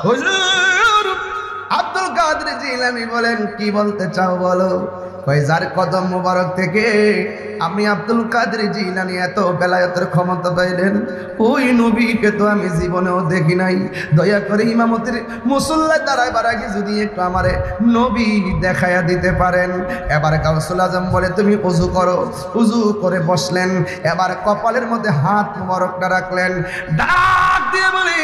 হুজুর আব্দুল কাদের জিলানী বলেন, কি বলতে চাও বলো? কই যার কদম মোবারক থেকে আমি আব্দুল কাদের জিলানী এত বেলায়েতের ক্ষমতা পাইলেন, ওই নবীকে তো আমি জীবনেও দেখি নাই। দয়া করে ইমামতির মুসল্লায় দাঁড়াইবার আগে যদি একটু আমারে নবী দেখাইয়া দিতে পারেন। এবার গাউসুল আজম বলে, তুমি উজু করো। উজু করে বসলেন, এবার কপালের মধ্যে হাত মোবারকটা রাখলেন, ডাক দিয়ে বলি,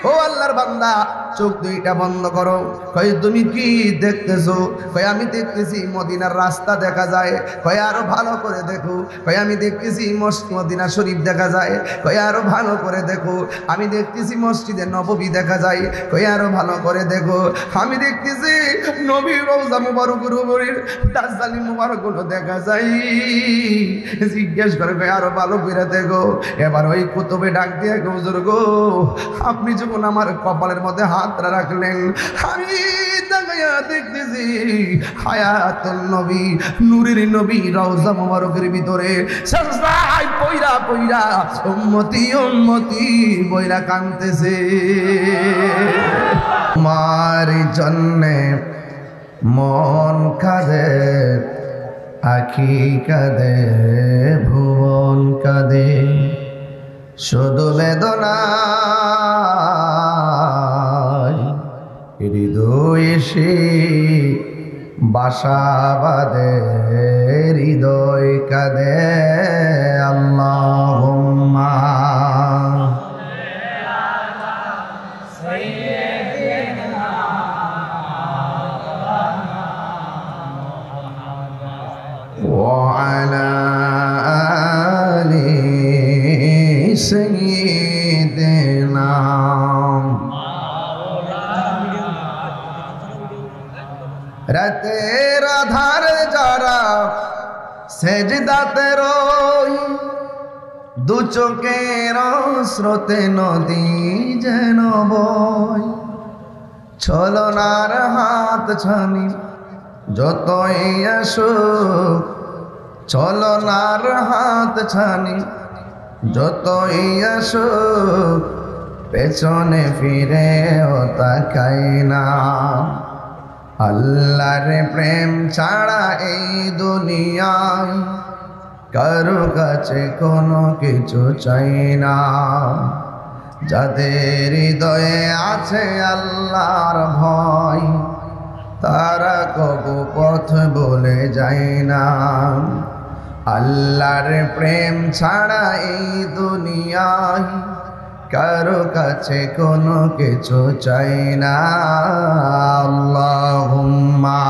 ও আল্লাহর বান্দা, চোখ দুইটা বন্ধ করো। কই তুমি কি দেখতেছো? কই আমি দেখতেছি মদিনার রাস্তা দেখা যায়। কই আরো ভালো করে দেখো। কই আমি দেখতেছি মদিনা শরীফ দেখা যায়। কই আরো ভালো করে দেখো। আমি দেখতেছি মসজিদে নববী দেখা যায়। কই আরো ভালো করে দেখো। আমি দেখতেছি নবীর রওজা মুবারকের উপরের দাজ্জালি মুবারকগুলো দেখা যায়। জিজ্ঞেস করে, কই আরো ভালো করে দেখো। এবার ওই কুতুবে ডাক দিয়ে, হুজুর গো, আপনি যখন আমার কপালের মধ্যে হাতটা রাখলেন, আমি তাকাইয়া দেখতেছি হায়াতুল নবী, নূরের নবী রওজা মুবারকের ভিতরে সাজদায় পইরা পইরা উম্মতি উম্মতি বইরা কাঁদতেছে। তোমার জন্যে মন কাঁদে, আখি কাঁদে, ভুবন কাঁদে, শুধু বেদনা হৃদয় সে বাসা বাঁধে, হৃদয় কাঁদে। আল্লাহুম্মা ওয়া আলা আলি সাইয়্যিদিনা। রাতের আধার যারা সেজদাতে রই, দু চোখের স্রোতে নদী যেন বই, ছলনার হাত ছানি যতই আসুক, ছলনার হাত ছানি যতই আসুক, পেছনে ফিরেও তাকাই না। আল্লাহর প্রেম ছাড়া এই দুনিয়ায় কারো কাছে কোনো কিছু চাই না। যাদের হৃদয়ে আছে আল্লাহর ভয়, তারা কবু পথ বলে যায় না। আল্লাহর প্রেম ছাড়া এই দুনিয়ায় কারো কাছে কোনো কিছু চাই না। আল্লাহুম্মা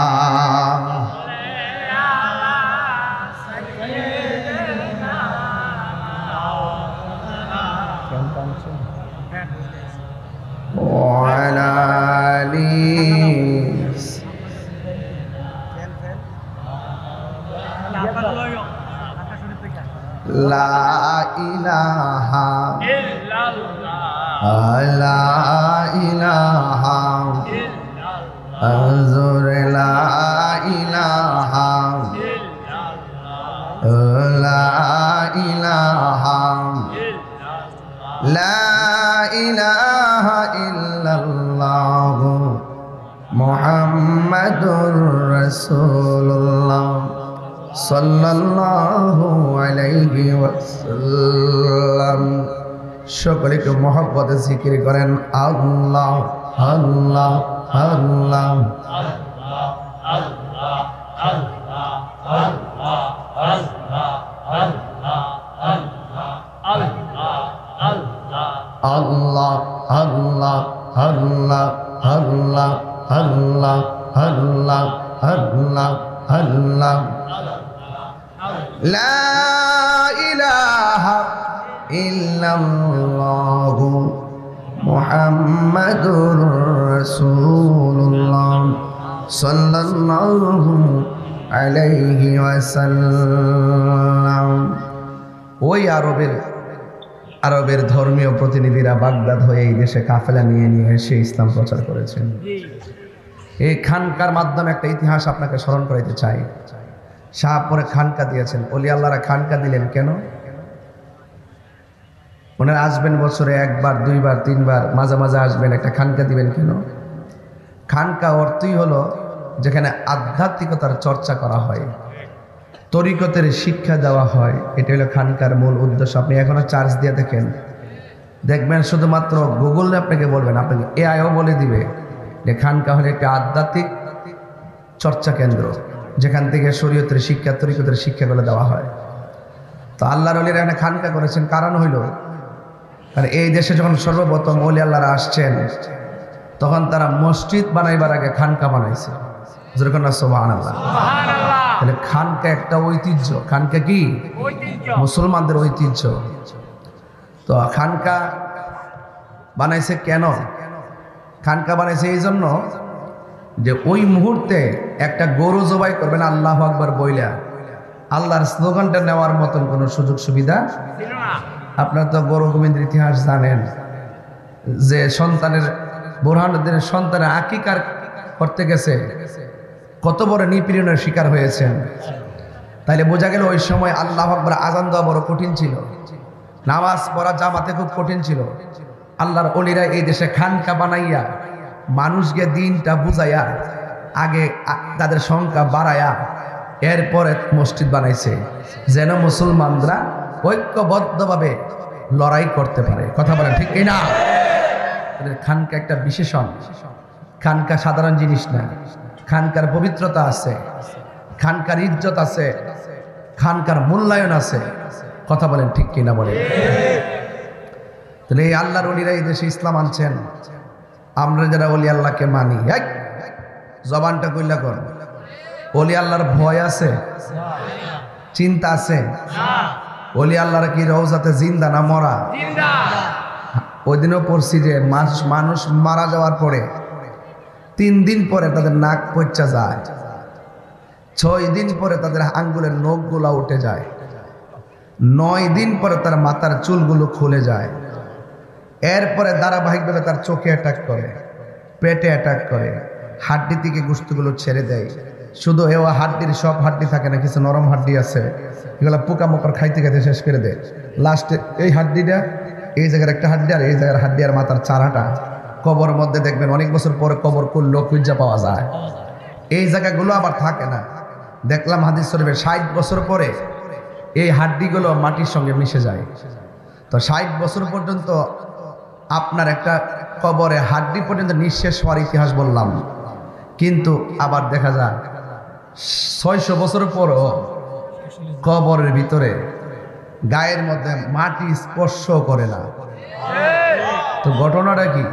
ওয়া আলা আলি লা ইলাহা ইল্লাল্লাহ, লা ইলাহা ইল্লাল্লাহ, আযুর লা ইলাহা ইল্লাল্লাহ, লা ইলাহা ইল্লাল্লাহ, লা ইলাহা ইল্লাল্লাহ, মুহাম্মাদুর রাসূলুল্লাহ সাল্লাল্লাহু আলাইহি ওয়াসাল্লাম। সকলে একটু মহব্বতে জিকির করেন, আল্লাহ আল্লাহ আল্লাহ আল্লাহ আল্লাহ আল্লাহ আল্লাহ আল্লাহ আল্লাহ আল্লাহ আল্লাহ আল্লাহ আল্লাহ আল্লাহ আল্লাহ আল্লাহ আল্লাহ আল্লাহ লা ইলাহা ইল্লাল্লাহ মুহাম্মাদুর রাসূলুল্লাহ সাল্লাল্লাহু আলাইহি ওয়াসাল্লাম। ওই আরবের ধর্মীয় প্রতিনিধিরা বাগদাদ হয়ে এই দেশে কাফেলা নিয়ে এসে ইসলাম প্রচার করেছেন। এই খানকার মাধ্যমে একটা ইতিহাস আপনাকে স্মরণ করাইতে চাই। শাহপুরে খানকা দিয়েছেন, ওলি আল্লাহরা খানকা দিলেন কেন? ওনারা আসবেন বছরে একবার, দুইবার, তিনবার, মাঝে মাঝে আসবেন, একটা খানকা দিবেন কেন? খানকা অর্থই হলো যেখানে আধ্যাত্মিকতার চর্চা করা হয়, তরিকতের শিক্ষা দেওয়া হয়। এটা হলো খানকার মূল উদ্দেশ্য। আপনি এখনো চার্জ দিয়ে দেখবেন শুধুমাত্র গুগল আপনাকে বলবেন, আপনাকে এআইও বলে দিবে যে খানকা হলে একটা আধ্যাত্মিক চর্চা কেন্দ্র, যেখান থেকে শরীয়তের শিক্ষা, তরিকতের শিক্ষাগুলো দেওয়া হয়। তো আল্লাহর ওলিরা এখানে খানকা করেছেন, কারণ হইল কারণ এই দেশে যখন সর্বপ্রথম ওলি আল্লাহরা আসছেন তখন তারা মসজিদ বানাইবার আগে খানকা বানাইছে। যেরকম না সুবহানাল্লাহ। তাহলে খানকা একটা ঐতিহ্য। খানকা কি? মুসলমানদের ঐতিহ্য। তো খানকা বানাইছে কেন? খানকা বানাইছে এই জন্য যে ওই মুহূর্তে একটা গরু জবাই করবেন আল্লাহু আকবার বইলা, আল্লাহর স্লোগানটা নেওয়ার মতন কোনো সুযোগ সুবিধা ছিল না। আপনারা তো গরু গোবিন্দের ইতিহাস জানেন, যে সন্তানের বুরহানুদ্দিনের সন্তানের আকিকার করতে গেছে কত বড় নিপীড়নের শিকার হয়েছেন। তাইলে বোঝা গেল ওই সময় আল্লাহু আকবার আজান দেওয়া বড় কঠিন ছিল, নামাজ পড়া জামাতে খুব কঠিন ছিল। আল্লাহর ওলিরা এই দেশে খানকা বানাইয়া মানুষকে দিনটা বুঝাইয়া আগে তাদের সংখ্যা বাড়ায়া এরপরে মসজিদ বানাইছে, যেন মুসলমানরা ঐক্যবদ্ধভাবে লড়াই করতে পারে। কথা বলেন ঠিক কিনা? খানকা একটা বিশেষণ। খানকা সাধারণ জিনিস না, খানকার পবিত্রতা আছে, খানকার ইজ্জত আছে, খানকার মূল্যায়ন আছে। কথা বলেন ঠিক কিনা বলেন? তাহলে এই আল্লাহর ওলিরা এই দেশে ইসলাম আনছেন। আমরা যারা ওলি আল্লাহকে মানি, জবানটা কইলা কর, ওলি আল্লাহর ভয় আছে, চিন্তা আছে? ওলি আল্লাহর কি রওজাতে জিন্দা না মরা? ওই দিনও পড়ছি যে মানুষ মারা যাওয়ার পরে 3 দিন পরে তাদের নাক পচা যায়, 6 দিন পরে তাদের আঙ্গুলের নখগুলা উঠে যায়, 9 দিন পরে তার মাথার চুলগুলো খুলে যায়। এরপরে ধারাবাহিকভাবে তার চোখে অ্যাটাক করে, পেটে অ্যাটাক করে, হাড্ডি থেকে গোশতগুলো ছেড়ে দেয়। শুধু এও হাড্ডির সব হাড্ডি থাকে না, কিছু নরম হাড্ডি আছে, এগুলো পোকামাকড় খাইতে খাইতে শেষ করে দেয়। লাস্টে এই হাড্ডিটা, এই জায়গার একটা হাড্ডি আর এই জায়গার হাড্ডি আর মাথার চারাটা কবর মধ্যে দেখবেন অনেক বছর পরে কবর করলেও খুঁজা পাওয়া যায়। এই জায়গাগুলো আবার থাকে না। দেখলাম হাদিস শরীফে 60 বছর পরে এই হাড্ডিগুলো মাটির সঙ্গে মিশে যায়। তো 60 বছর পর্যন্ত আপনার একটা কবরে হাড্ডি পর্যন্ত নিঃশেষ হওয়ার ইতিহাস বললাম, কিন্তু আবার দেখা যায় 600 বছর পরও কবরের ভিতরে গায়ের মধ্যে মাটি স্পর্শ করে না। তো ঘটনাটা কি?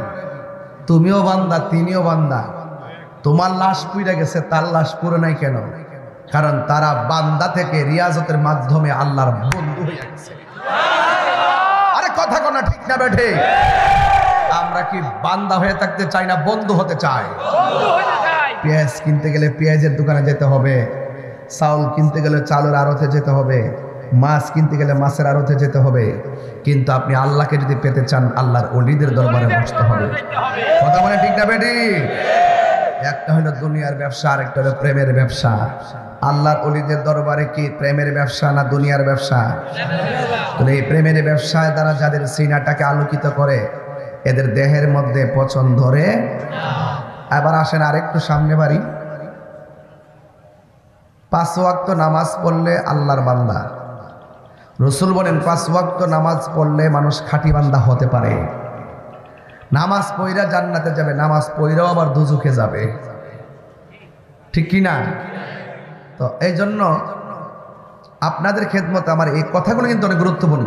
তুমিও বান্দা, তিনিও বান্দা। তোমার লাশ পুড়ে গেছে, তার লাশ পুড়ে নাই কেন? কারণ তারা বান্দা থেকে রিয়াজতের মাধ্যমে আল্লাহর বন্ধু হয়ে গেছে। আরে কথা কোনা ঠিক না বেঠে? আমরা কি বান্দা হয়ে থাকতে চাই না বন্ধু হতে চাই? পেঁয়াজ কিনতে গেলে পেঁয়াজের দোকানে যেতে হবে, চাউল কিনতে গেলে চালের আড়তে যেতে হবে, মাছ কিনতে গেলে মাছের আড়তে যেতে হবে। কিন্তু আপনি আল্লাহকে যদি পেতে চান আল্লাহর ওলিদের দরবারে বসতে হবে। কথা বলে ঠিক না বেটি? একটা হলো দুনিয়ার ব্যবসা, আর একটা হলো প্রেমের ব্যবসা। আল্লাহর ওলিদের দরবারে কি প্রেমের ব্যবসা না দুনিয়ার ব্যবসা? এই প্রেমের ব্যবসায় দ্বারা যাদের সিনাটাকে আলোকিত করে এদের দেহের মধ্যে পছন্দ ধরে। এবার আসেন আরেকটু সামনে বাড়ি। 5 ওয়াক্ত নামাজ পড়লে আল্লাহর বান্দা। রসুল বলেন 5 ওয়াক্ত নামাজ পড়লে মানুষ খাঁটি বান্দা হতে পারে। নামাজ পড়া জান্নাতে যাবে, নামাজ পড়াও আবার দুজুকে যাবে, ঠিক কি না? তো এই জন্য আপনাদের খেদমতে আমার এই কথাগুলো কিন্তু অনেক গুরুত্বপূর্ণ।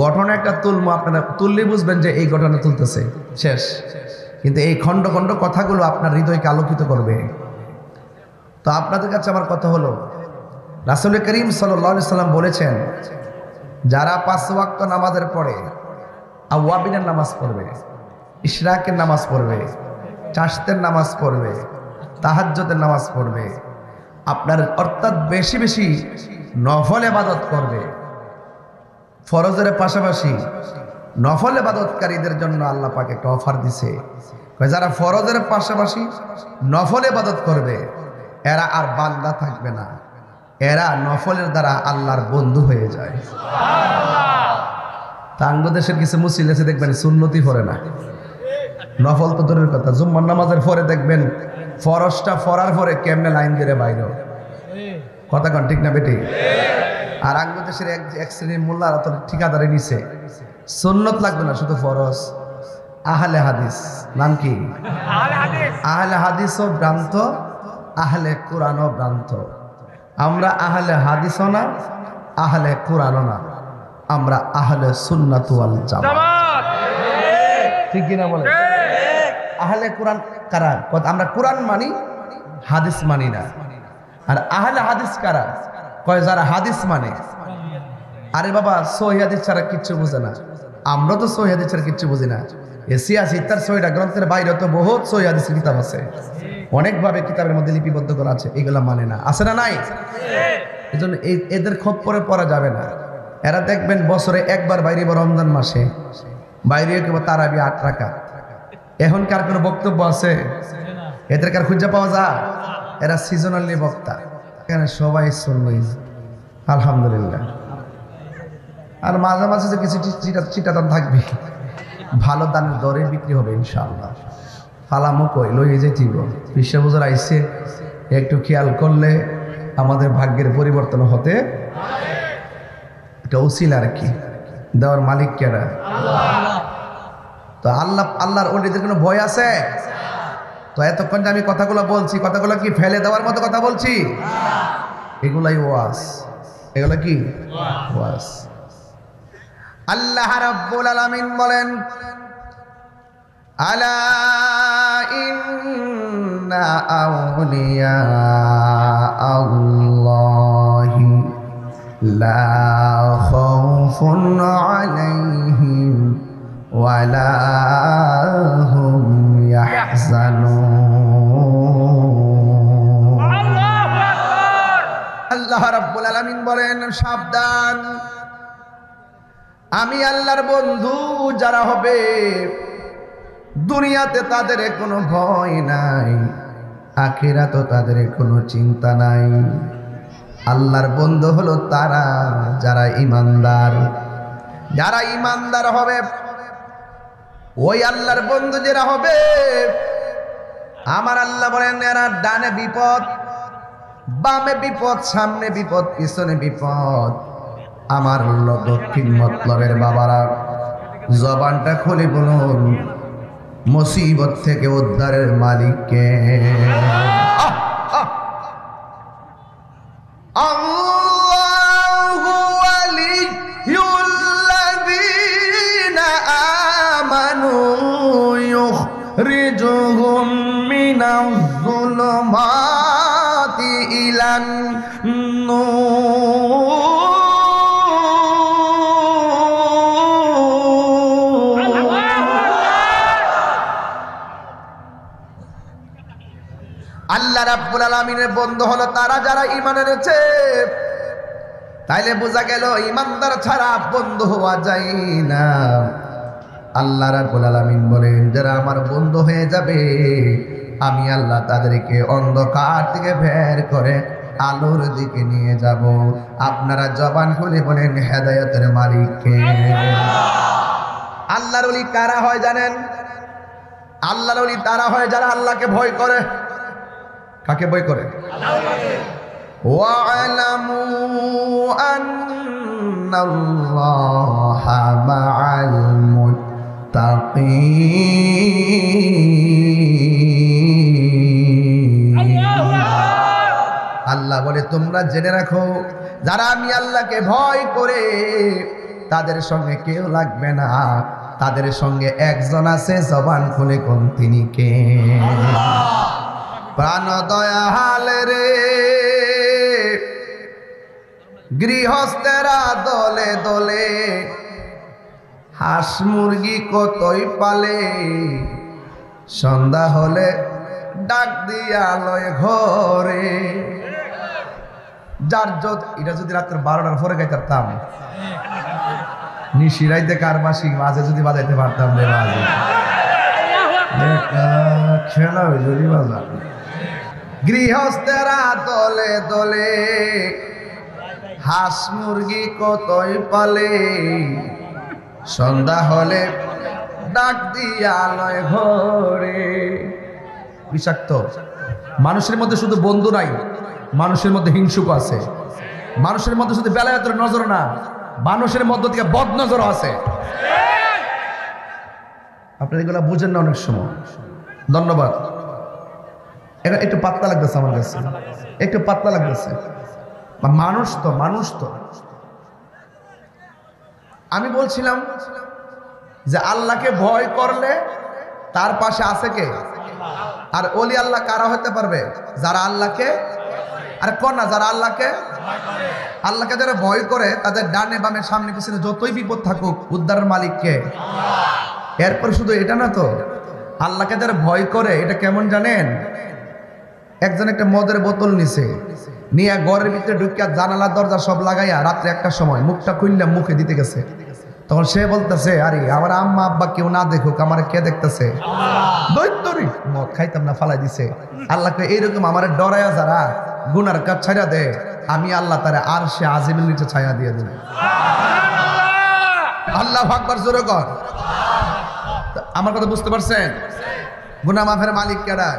ঘটনা একটা তুলবো, আপনারা তুললেই বুঝবেন যে এই ঘটনা তুলতেছে শেষ। কিন্তু এই খণ্ড খণ্ড কথাগুলো আপনার হৃদয়কে আলোকিত করবে। তো আপনাদের কাছে আমার কথা হলো, রাসূল করিম সাল্লাল্লাহু আলাইহি সাল্লাম বলেছেন, যারা 5 ওয়াক্ত নামাজের পরে আওয়াবিনের নামাজ পড়বে, ইশরাকের নামাজ পড়বে, চাশতের নামাজ পড়বে, তাহাজ্জুদের নামাজ পড়বে, আপনার অর্থাৎ বেশি বেশি নফল ইবাদত করবে, ফরজের পাশাপাশি নফল ইবাদতকারীদের জন্য আল্লাহ পাক একটা অফার দিছে। যারা ফরজের পাশাপাশি নফল ইবাদত করবে এরা আর বান্দা থাকবে না, এরা নফলের দ্বারা আল্লাহর বন্ধু হয়ে যায়। বাংলাদেশের কিছু মুসলিম আছে দেখবেন সুন্নতি পড়ে না, নফল তো দূরের কথা, জুম্মার নামাজের পরে দেখবেন ফরজটা পড়ার পরে কেমনে লাইন দিয়ে বাইরে, কথা কন ঠিক না বেটি? আর বাংলাদেশের এক শ্রেণীর মোল্লারা তো ঠিকাদারি নিছে, সুন্নত লাগবে না, শুধু ফরজ। আহলে হাদিস নাম কি? আহলে হাদিসও ভ্রান্ত, আহলে কোরআনও ভ্রান্ত। আমরা আহলে হাদিসও না, আহলে কোরআনও না, আমরা আহলে সুন্নাত ওয়াল জামাত। ঠিক কিনা বলে? আহলে কোরআন কারা? আমরা কোরআন মানি, হাদিস মানি না। আর আহলে হাদিস কারা? কয় যারা হাদিস মানে। আরে বাবা, সহিহ হাদিস ছাড়া কিচ্ছু বুঝে না। আমরা তো সহিহ হাদিস ছাড়া কিচ্ছু বুঝি না। এসিয়াসি তার সহিহ গ্রন্থের বাইরে তো বহুত সহিহ হাদিসের কিতাব আছে, অনেকভাবে কিতাবের মধ্যে লিপিবদ্ধ করা আছে, এগুলা মানে না, আছে না নাই? এজন্য এদের খপ্পরে পড়া যাবে না। এরা দেখবেন বছরে একবার বাইরে বা রমজান মাসে বাইরে কেবল তারাবি 8 রাকাত। এখনকার কোনো বক্তব্য আছে? এদের কার খুঁজে পাওয়া যায়? এরা সিজনালি বক্তা, এখানে সবাই শুনবে আলহামদুলিল্লাহ। আর মাঝে মাঝে যে কিছু চিটাদান থাকবে, ভালো দানের দরে বিক্রি হবে ইনশাআল্লাহ। ফালামো কই লই যেতিব বিশ্ববুজার আইসে, একটু খেয়াল করলে আমাদের ভাগ্যের পরিবর্তন হতে এটা উসিলা আর কি। দেওয়ার মালিক কেরা? তো আল্লাহর ওলিদের কোনো ভয় আছে? তো এতক্ষণ যে আমি কথাগুলো বলছি, কথাগুলো কি ফেলে দেওয়ার মতো কথা বলছি? এগুলাই ওয়াজ, এগুলো কি ওয়াজ। আল্লাহ রাব্বুল আলামিন বলেন, আলা ইন্না আউলিয়া আল্লাহি লা খাউফুন আলাইহিম ওয়ালা হুম ইয়াহজানুন। আল্লাহ রাব্বুল আলামিন বলেন, সাবধান, আমি আল্লাহর বন্ধু যারা হবে দুনিয়াতে তাদের কোনো ভয় নাই, আখিরাতে তাদের কোনো চিন্তা নাই। আল্লাহর বন্ধু হলো তারা যারা ঈমানদার। যারা ঈমানদার হবে, ওই আল্লাহর বন্ধু যারা হবে, আমার আল্লাহ বলেন এরা ডানে বিপদ, বামে বিপদ, সামনে বিপদ, পিছনে বিপদ। আমার দক্ষিণ মতলবের বাবারা জবানটা খুলে বলুন, মুসিবত থেকে উদ্ধারের মালিককে। আল্লাহু ওয়ালিয়ুল্লাযীনা আমানু ইউখরিজুহুম মিনাজ-যুলুমাতি ইলান নূর। আল্লাহ রাব্বুল আলামিনের বন্ধু হলো তারা যারা ঈমান এনেছে। তাইলে বোঝা গেল ঈমানদার ছাড়া বন্ধু হওয়া যায় না। আল্লাহ রাব্বুল আলামিন বলেন, যারা আমার বন্ধু হয়ে যাবে, আমি আল্লাহ তাদেরকে অন্ধকার থেকে বের করে আলোর দিকে নিয়ে যাব। আপনারা জবান খুলে বলেন, হেদায়েতের মালিক কে? আল্লাহর ওলি কারা হয় জানেন? আল্লাহর ওলি তারা হয় যারা আল্লাহকে ভয় করে। কাকে ভয় করে? ওয়া'লামু আন্নাল্লাহা মা'আল মুত্তাকিন। আল্লাহ বলে, তোমরা জেনে রাখো, যারা আমি আল্লাহকে ভয় করে তাদের সঙ্গে কেউ লাগবে না, তাদের সঙ্গে একজন আছে, জবান খুলে কোন, তিনি কে? প্রাণ দয়াল রে, গৃহস্থেরা দলে দলে হাঁস মুরগি কতই পালে, সন্ধ্যা হলে ডাক দিয়া লয় ঘরে। যার যত, এটা যদি রাত্রে 12টার পরে গাইতাম, নিশিরাইতে কার বাসি মাঝে যদি বাজাইতে পারতাম রে বাজে, খেলা হইল রে বাজা। গৃহস্থেরা দলে দলে হাঁস মুরগি কতই পালে, সন্ধ্যা হলে ডাক দিয়া লয় ঘরে। বিষাক্ত। মানুষের মধ্যে শুধু বন্ধু নাই, মানুষের মধ্যে হিংসুক আছে। মানুষের মধ্যে শুধু বেলায়েতের নজর না, মানুষের মধ্য থেকে বদ নজরও আছে। আপনি এগুলা বুঝেন না অনেক সময়। ধন্যবাদ। এটা একটু পাতলা লাগতেছে আমার কাছে, একটু পাতলা লাগতেছে। মানুষ তো আমি বলছিলাম যে আল্লাহকে ভয় করলে তার পাশে আছে কে? আর ওলি আল্লাহ কারা হতে পারবে? যারা আল্লাহকে, আরে কোন না, যারা আল্লাহকে যারা ভয় করে তাদের ডানে বামে সামনে পিছনে যতই বিপদ থাকুক উদ্ধারের মালিক কে? এরপরে শুধু এটা না তো, আল্লাহকে যারা ভয় করে এটা কেমন জানেন? একজন একটা মদের বোতল নিছে, নিয়ে ঘরের ভিতরে ঢুকিয়া জানালা দরজা সব লাগাইয়া রাত্রে একটার সময় মুখটা খুললে মুখে দিতে গেছে। তখন সে বলতেছে, আরে আমার আম্মা আব্বা কেউ না দেখুক, আমার কে দেখতেছে? দৈত্যরি মদ খাইতাম না, ফালাই দিছে। আল্লাহকে এইরকম আমার ডরায়া যারা গুনার কাজ ছাইরা দে, আমি আল্লাহ তারে আর সে আজিমের নিচে ছায়া দিয়ে দেব। আল্লাহু আকবার, জোরে কর। আমার কথা বুঝতে পারছেন? গুনাহ মাফের মালিক কেডা?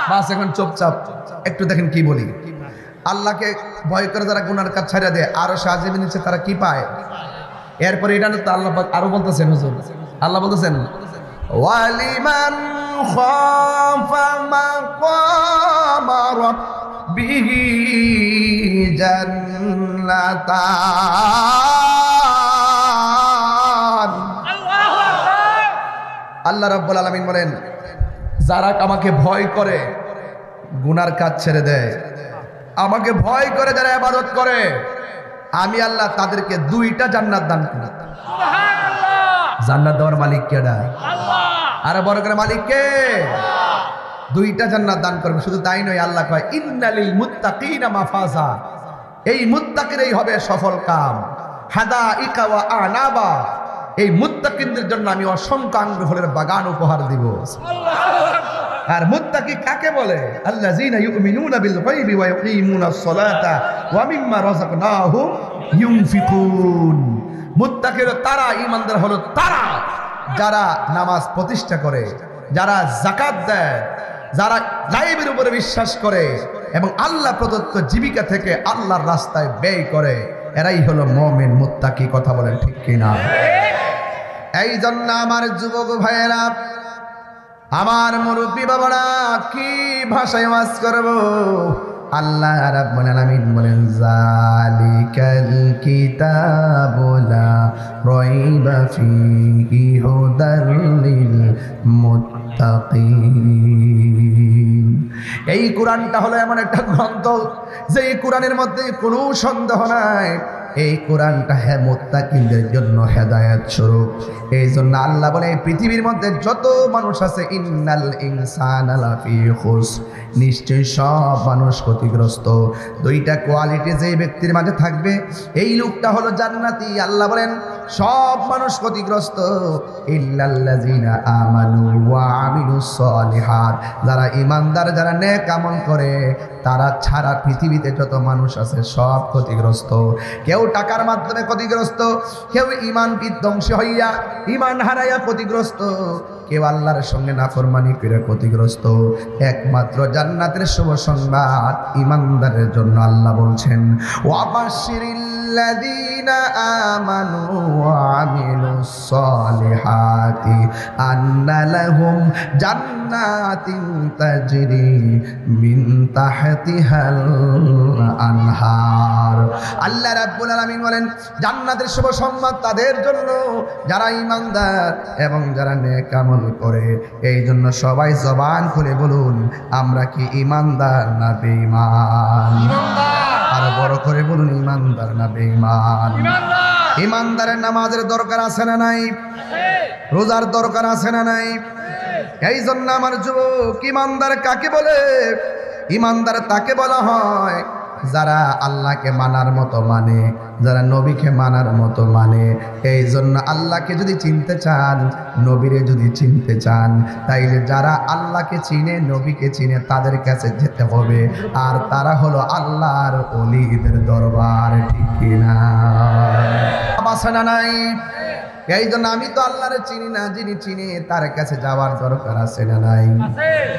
বাস এখন চুপচাপ একটু দেখেন কি বলি। আল্লাহকে ভয় করে যারা গুনার কাজ ছাইরা দেয় আর সে আজিমের নিচে তারা কি পায়? এরপরে এটা তো আল্লাহ পাক আরো বলতেছেন, হুজুর আল্লাহ বলতেছেন, ওয়ালিমান খাফা মাকামা রাব্বিহি জান্নাতান। আল্লাহ রাব্বুল আলামিন বলেন, যারা আমাকে ভয় করে গুনার কাজ ছেড়ে দেয়, আমাকে ভয় করে যারা ইবাদত করে, আমি আল্লাহ তাদেরকে দুইটা জান্নাত দান করি। জান্নাত দেওয়ার মালিক কেডা? আরে বড় করে মালিক কে? দুইটা জান্নাত দান করবে। শুধু তাই নয়, আল্লাহ কয় ইন্নালিল মুত্তাকিনা মাফাজা, এই মুত্তাকিরাই হবে সফল কাম। হাদাইকা ওয়া আনাবা, এই মুত্তাকিনদের জন্য আমি অসংখ্য আঙ্গুর ফলের বাগান উপহার দিব। আর মুত্তাকি কাকে বলে? আল্লাযীনা ইউমিনুনা বিল গায়বি ওয়া ইয়াকিমুনাস সালাতা ওয়া মিম্মা রাযাকনাহুম ইউনফিকুন। মুত্তাকিরা তারা, ঈমানদার হলো তারা যারা নামাজ প্রতিষ্ঠা করে, যারা যাকাত দেয়, যারা গায়বের উপরে বিশ্বাস করে এবং আল্লাহ প্রদত্ত জীবিকা থেকে আল্লাহর রাস্তায় ব্যয় করে, এরাই হলো মুমিন মুত্তাকি। কথা বলেন ঠিক কিনা? এই জন্য আমার যুবক ভাইয়েরা, আমার মুরব্বী বাবারা, কি ভাষায় ওয়াজ করব? আল্লাহ রাব্বুল আলামিন বলেন, যালিকাল কিতাবু লা রাইবা ফীহি হুদাল লিল মুত্তাকিন। এই কোরআনটা হলো এমন একটা গ্রন্থ যে এই কোরআনের মধ্যে কোনো সন্দেহ নাই, এই কোরআনটা মুত্তাকিনদের জন্য হেদায়েত স্বরূপ। এই জন্য আল্লাহ বলে, এই পৃথিবীর মধ্যে যত মানুষ আছে, ইন্নাল ইনসানা লাফি খুসর, নিশ্চয় সব মানুষ ক্ষতিগ্রস্ত। দুইটা কোয়ালিটি যে ব্যক্তির মাঝে থাকবে, এই লোকটা হলো জান্নাতি। আল্লাহ বলেন সব মানুষ ক্ষতিগ্রস্ত, ইল্লাল্লাযিনা আমানু ওয়া আমিলুস সালিহাত, যারা ঈমানদার, যারা নেক আমল করে, তারা ছাড়া পৃথিবীতে যত মানুষ আছে সব ক্ষতিগ্রস্ত। কেউ টাকার মাধ্যমে ক্ষতিগ্রস্ত, কেউ ঈমান বিধ্বংসী হইয়া ঈমান হারাইয়া ক্ষতিগ্রস্ত, কেউ আল্লাহর সঙ্গে নাফরমানি করে ক্ষতিগ্রস্ত। একমাত্র জান্নাতের শুভ সংবাদ ঈমানদারের জন্য। আল্লাহ বলছেন, ওয়াবাশশিরিল্লাযীনা আমানু ওয়া আমিলুস সালিহাতি আন্না লাহুম জান্নাতিন তাজরি মিন তাহতিহাল আনহার। আল্লাহ রাব্বুল আলামিন বলেন, জান্নাতের শুভ সংবাদ তাদের জন্য যারা ঈমানদার এবং যারা নেক আমল করে। এই জন্য সবাই জবান খুলে বলুন, আমরা কি ঈমানদার না বেঈমান? আর বড় করে বলুন, ঈমানদার না বেঈমান? ঈমানদারের নামাজের দরকার আছে না নাই? রোজার দরকার আছে না নাই? এই জন্য আমার যুবক, ঈমানদার কাকে বলে? ঈমানদার তাকে বলা হয় যারা আল্লাহকে মানার মতো মানে, যারা নবীকে মানার মতো মানে। এই জন্য আল্লাহকে যদি চিনতে চান, নবীরে যদি চিনতে চান, তাইলে যারা আল্লাহকে চিনে, নবীকে চিনে, তাদের কাছে যেতে হবে। আর তারা হলো আল্লাহর ওলিদের দরবার। ঠিক কিনা? বাসনা নাই? এই জন্য আমি তো আল্লাহরে চিনি না, যিনি চিনি তার কাছে যাওয়ার দরকার আছে না নাই?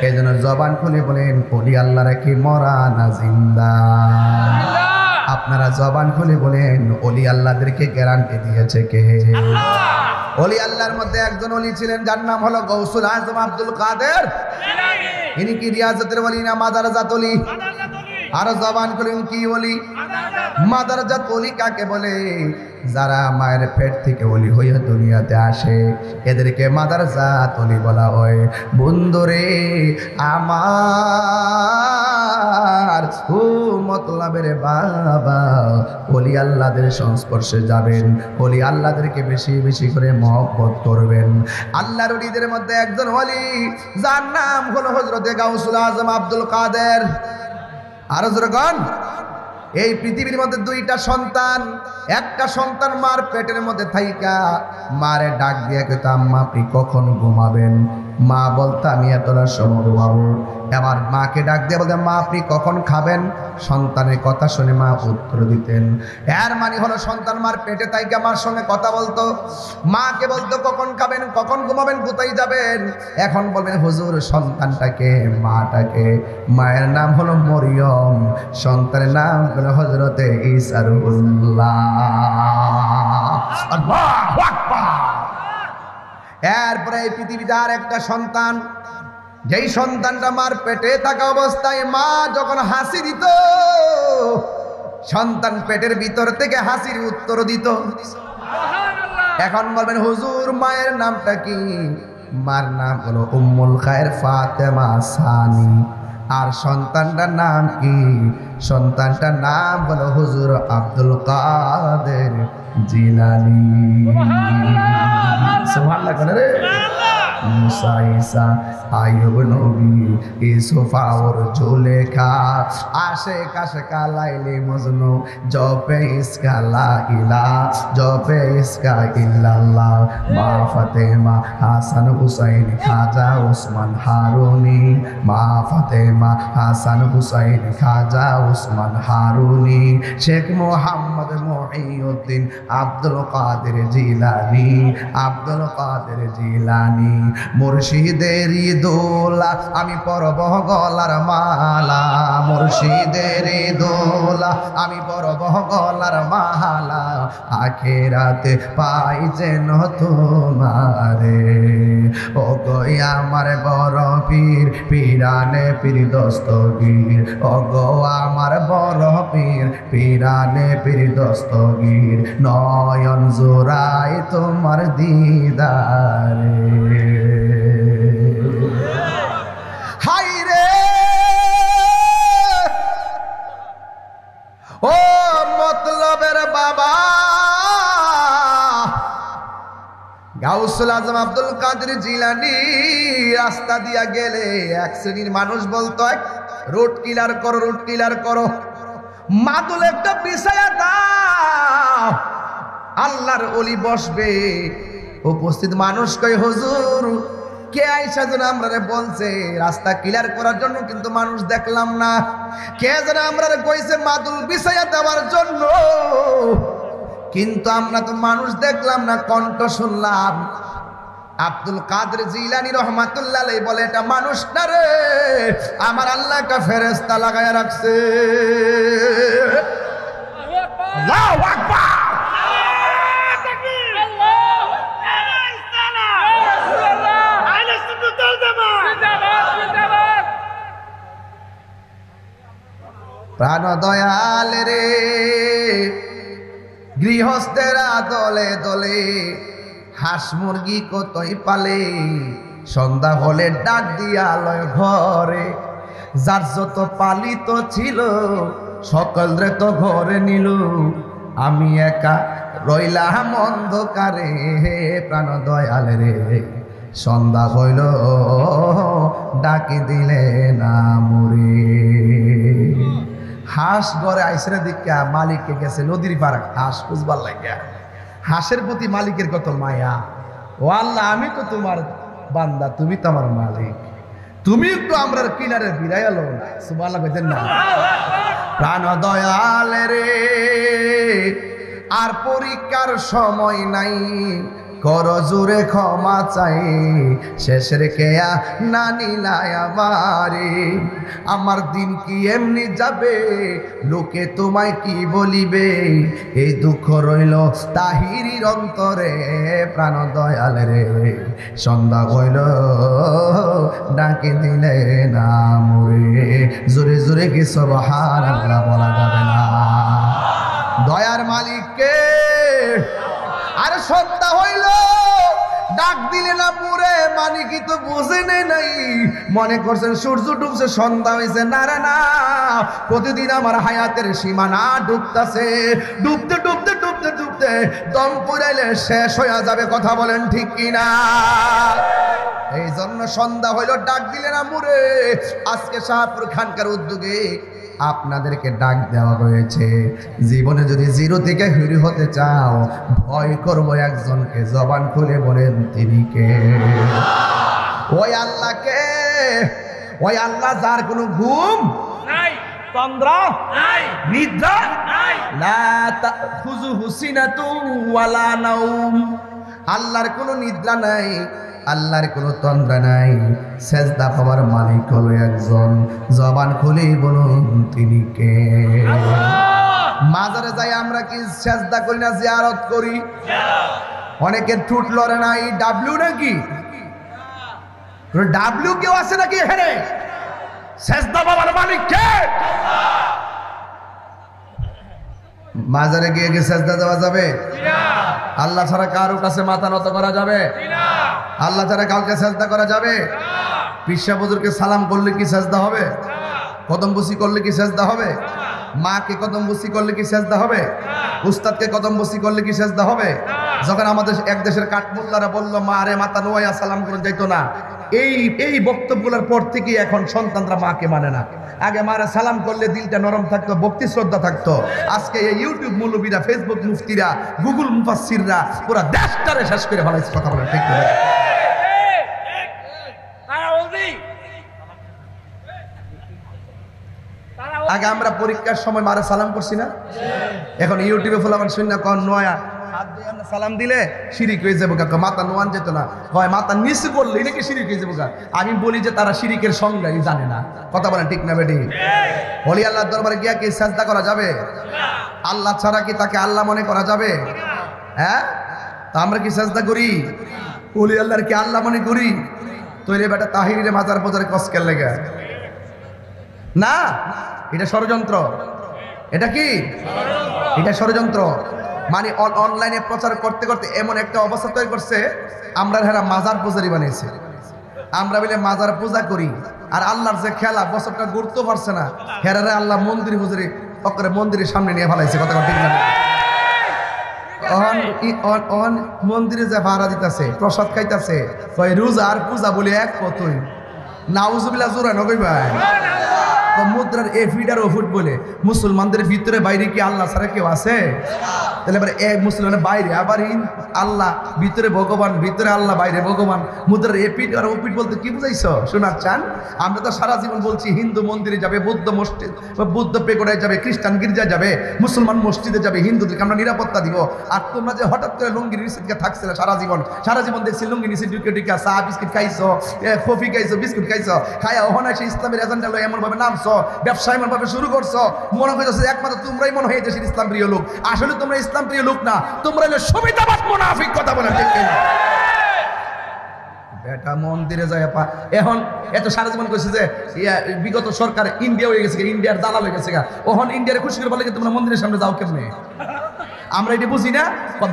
এই জন্য জবান খুলে বলেন ওলি আল্লাহরা কি মরা না জিন্দা? আপনারা জবান খুলে বলেন ওলি আল্লাহদেরকে গ্যারান্টি দিয়েছে কে? ওলি আল্লাহর মধ্যে একজন ওলি ছিলেন যার নাম হলো গৌসুল আজম আব্দুল কাদের। ইনি কি রিয়াজতের ওলি না মাদারজাত ওলি? আর জবান খুলেন কি ওলি? মাদারজাত ওলি কাকে বলে? যারা মায়ের পেট থেকে ওলি হইয়া দুনিয়াতে আসে এদেরকে মাদারজাত ওলি বলা হয়। বন্ধুরে আমার ও মতলবের বাবা, ওলি আল্লাহদের সংস্পর্শে যাবেন, ওলি আল্লাহদেরকে বেশি বেশি করে মহব্বত করবেন। আল্লাহর ওলিদের মধ্যে একজন ওলি যার নাম হলো হযরতে গাউসুল আজম আব্দুল কাদের। আরো জোরগণ, এই পৃথিবীর মধ্যে দুইটা সন্তান, একটা সন্তান মার পেটের মধ্যে থাইকা মারে ডাক দিয়ে কইতো আম্মা আপনি কখন ঘুমাবেন? মা বলতো আমি এতটা সময় ঘুমাবো। এবার মাকে ডাক দিয়ে বলতে মা আপনি কখন খাবেন? সন্তানের কথা শুনে মা উত্তর দিতেন। এর মানে হলো সন্তান মার পেটে থাইকা মার সঙ্গে কথা বলতো, মাকে বলতো কখন খাবেন, কখন ঘুমাবেন, কোথায় যাবেন। এখন বলবেন হুজুর সন্তানটাকে, মাটাকে, মায়ের নাম হলো মরিয়ম, সন্তানের নাম হলো হযরতে ঈসা রুহুল্লাহ। আল্লাহু আকবার। এরপরে এই পৃথিবীতে আর একটা সন্তান, যেই সন্তানটা মার পেটে থাকা অবস্থায় মা যখন হাসি দিত, সন্তান পেটের ভিতর থেকে হাসির উত্তর দিত। এখন বলবেন হুজুর মায়ের নামটা কি? মার নাম হলো উম্মুল খায়ের ফাতেমা সানি। আর সন্তানটার নাম কি? সন্তানটার নাম হলো হুজুর আব্দুল কাদের জিলানী। সুবহানাল্লাহ করে রে। মুসা ঈসা আইয়ুব নবী ইউসুফ আর জুলেখা আশিক আশিকা লাইলি মজনু জপে ইসকা লা ইলাহা জপে ইসকা ইল্লাল্লাহ। মা ফাতেমা হাসান হুসাইন খাজা ওসমান হারুনি, মা ফাতেমা হাসান হুসাইন খাজা ওসমান হারুনি, শেখ মোহাম্মদ মুহিউদ্দিন আব্দুল কাদের জিলানী, আব্দুল কাদের জিলানী। মুর্শিদের দোলা আমি পরব গলার মালা, মুর্শিদের দোলা আমি পরব গলার মালা, আখেরাতে পাই যেন তোমারে। ও গো আমার বড় পীর পিরানে পীর দস্তগীর, ও গো আমার বড় পীর পিরানে পীর দস্তগীর, নয়ন জোড়াই তোমার দিদারে। হাই রে ও মতলবের বাবা, গাউসুল আজম আব্দুল কাদের জিলানী রাস্তা দিয়া গেলে এক শ্রেণীর মানুষ বলতো রোড কিলার করো, রোড কিলার করো, মাদুল একটা বিছায়া দাও, আল্লাহর ওলি বসবে। উপস্থিত মানুষ কয় হুজুর কে আইসা যেন আমরা বলছে রাস্তা ক্লিয়ার করার জন্য, কিন্তু মানুষ দেখলাম না। কে যেন আমরা কইছে মাদুল বিছায়া দেওয়ার জন্য, কিন্তু আমরা তো মানুষ দেখলাম না, কণ্ঠ শুনলাম। আব্দুল কাদের জিলানী রহমাতুল্লাহ আলাইহি বলে এটা মানুষ না রে, আমার আল্লাহ একটা ফেরেশতা লাগায়া রাখছে। আল্লাহু আকবার। প্রাণ দয়াল রে গৃহস্থেরা দলে দলে হাঁস মুরগি কতই পালে, সন্ধ্যা হলে ডাক দিয়া লয় ঘরে, যার যত পালিত ছিল সকলরে তো ঘরে নিল, আমি একা রইলাম অন্ধকারে। প্রাণ দয়াল রে সন্ধ্যা হইল ডাকি দিলে না মুরে। হাঁস ঘরে আইসরে দিকা মালিককে গেছে নদীর পাড়া হাঁস খুঁজবার লাগিয়া, হাঁসের প্রতি মালিকের কত মায়া। ও আল্লাহ আমি তো তোমার বান্দা, তুমি তো আমার মালিক, তুমি একটু আমরা কিনারে বিরাইয়া লো না। সুবহানাল্লাহ কইতেন না? প্রাণ দয়াল রে আর পরীক্ষার সময় নাই, কর জোরে ক্ষমা চাই, শেষের কেয়া না নিলায় আমারে। আমার দিন কি এমনি যাবে, লোকে তোমায় কি বলিবে, এই দুঃখ রইল তাহিরির অন্তরে প্রাণ দয়াল রে। সন্ধ্যা হইল ডাকে দিলে না মরে, জোরে জোরে কি সুবহানাল্লাহ বলা যাবে না? দয়ার মালিককে। আর সন্ধ্যা হইল ডাক দিলে না পুরে, মানে কি তো বুঝেন নাই, মনে করছেন সূর্য ডুবছে সন্ধ্যা হয়েছে। না রে না, প্রতিদিন আমার হায়াতের সীমানা ডুবতেছে, ডুবতে ডুবতে ডুবতে ডুবতে দম পুরাইলে শেষ হয়ে যাবে। কথা বলেন ঠিক কিনা? এই জন্য সন্ধ্যা হইল ডাক দিলে না মুরে। আজকে শাহপুর খানকার উদ্যোগে আপনাদেরকে ডাক দেওয়া হয়েছে। জীবনে যদি জিরো থেকে হিরো হতে চাও, ভয় করবো একজনকে, জবান খুলে বলেন তিনি কে? ওই আল্লাহকে। ওই আল্লাহ যার কোনো ঘুম নাই, তন্দ্রা নাই, নিদ্রা নাই, লা তাখুযুহু সিনাতুন ওয়ালা নাওম। আল্লাহর কোনো নিদ্রা নাই, আল্লাহর কোনো তন্দ্রা নাই। সেজদা পাওয়ার মালিক হলো একজন, জবান খুলেই বলুন তিনি কে? মাজারে যাই আমরা কি সেজদা করি না, জিয়ারত করি? অনেকের ঠুট লড়ে নাই, ডাব্লিউ নাকি? ডাব্লিউ কেউ আছে নাকি এখানে? সেজদা পাওয়ার মালিক কে? মাজারে গিয়ে গিয়ে সেজদা দেওয়া যাবে? আল্লাহ ছাড়া কারো কাছে মাথা নত করা যাবে? আল্লাহ ছাড়া কাউকে সেজদা করা যাবে? পিসা বুজুর্গকে সালাম করলে কি সেজদা হবে? কদম বুসি করলে কি সেজদা হবে? মাকে কদম বুসি করলে কি সেজদা হবে? উস্তাদকে কদম বুসি করলে কি সেজদা হবে? যখন আমাদের এক দেশের কাঠমোল্লারা বললো মা রে মাথা নোয়া সালাম করে যাইতো না, এই বক্তব্যগুলোর পর থেকে এখন সন্তানরা মাকে মানে না। আগে মারা সালাম করলে দিলটা নরম থাকতো, ভক্তি শ্রদ্ধা থাকতো। আজকে এই ইউটিউব মৌলবীরা, ফেসবুক মুফতিরা, গুগল মুফাসসিররা পুরো দেশটারে শেষ করে ফেলাইছে। কথা বলেন ঠিক না? আগে আমরা পরীক্ষার সময় মারা সালাম করছি না? এখন ইউটিউবে ফুলাবান শূন্য কন নয়া সালাম দিলে শিরিক হয়ে যাবো। মাথা নোয়ান যেত না, হয় মাথা নিচু করলে নাকি শিরিক হয়ে যাবো। আমি বলি যে তারা শিরিকের সংজ্ঞাই জানে না। কথা বলেন ঠিক না বেটি? বলি আল্লাহর দরবারে গিয়া কি সাজদা করা যাবে? আল্লাহ ছাড়া কি তাকে আল্লাহ মনে করা যাবে? হ্যাঁ, তা আমরা কি সাজদা করি? বলি আল্লাহর কি আল্লাহ মনে করি? তৈরি বেটা তাহিরে মাজার বাজারে কসকের লেগে না, এটা ষড়যন্ত্র। এটা কি? এটা ষড়যন্ত্র। মানে অনলাইনে প্রচার করতে করতে এমন একটা অবস্থা তৈরি করছে, আমরা হেরা মাজার পূজারি বানিয়েছে। আমরা বলে মাজার পূজা করি, আর আল্লাহর যে খেলা বছরটা ঘুরতে পারছে না, হেরারে আল্লাহ মন্দির পূজারি অকরে মন্দিরের সামনে নিয়ে ফেলাইছে। কথা ঠিক না? মন্দিরে যে ভাড়া দিতেছে, প্রসাদ খাইতেছে, রোজা আর পূজা বলে এক কতই নাউজুবিল্লাহ জোরা নগই ভাই। মুদ্রার এ ফিট আর ও ফুট বলে মুসলমানদের ভিতরে বাইরে কি আল্লাহ ছাড়া কেউ আছে? তাহলে এবার এক মুসলমানের বাইরে আবার আল্লাহ, ভিতরে ভগবান, ভিতরে আল্লাহ, বাইরে ভগবান। মুদ্রার এ পিঠ আর ও পিঠ বলতে কি বুঝাইছো? শোনার চান? আমরা তো সারা জীবন বলছি হিন্দু মন্দিরে যাবে, বৌদ্ধ মসজিদ বুদ্ধ পেগোড়ায় যাবে, খ্রিস্টান গির্জায় যাবে, মুসলমান মসজিদে যাবে, হিন্দুদেরকে আমরা নিরাপত্তা দিব। আর তোমরা যে হঠাৎ করে লুঙ্গি নিচে থাকছিলে সারা জীবন দেখছি লুঙ্গি নিচে ঢুকে ঢুকে চা বিস্কিট খাইছো, কফি খাইছো, বিস্কুট খাইছো, খাইয়া ওখানে এসে ইসলামের এজেন্ডা লো এমন ভাবে নামছো, ব্যবসা এমন ভাবে শুরু করছো, মনে হইতেছে একমাত্র তোমরাই মনে হয় দেশের ইসলাম প্রিয় লোক। আসলে তোমরা ইসলাম প্রিয় লোক না, তোমরা হলো সুবিধাবাদ মুনাফিক। কথা বলেন ঠিক কিনা? বেটা মন্দিরে যায় এখন এত সারা জীবন কইছে যে বিগত সরকার ইন্ডিয়া হয়ে গেছে, ইন্ডিয়ার দালাল হয়ে গেছে, ওখানে ইন্ডিয়ার খুশি করে বলে তোমরা মন্দিরের সামনে যাও কেমনে? আমরা এটি বুঝি না।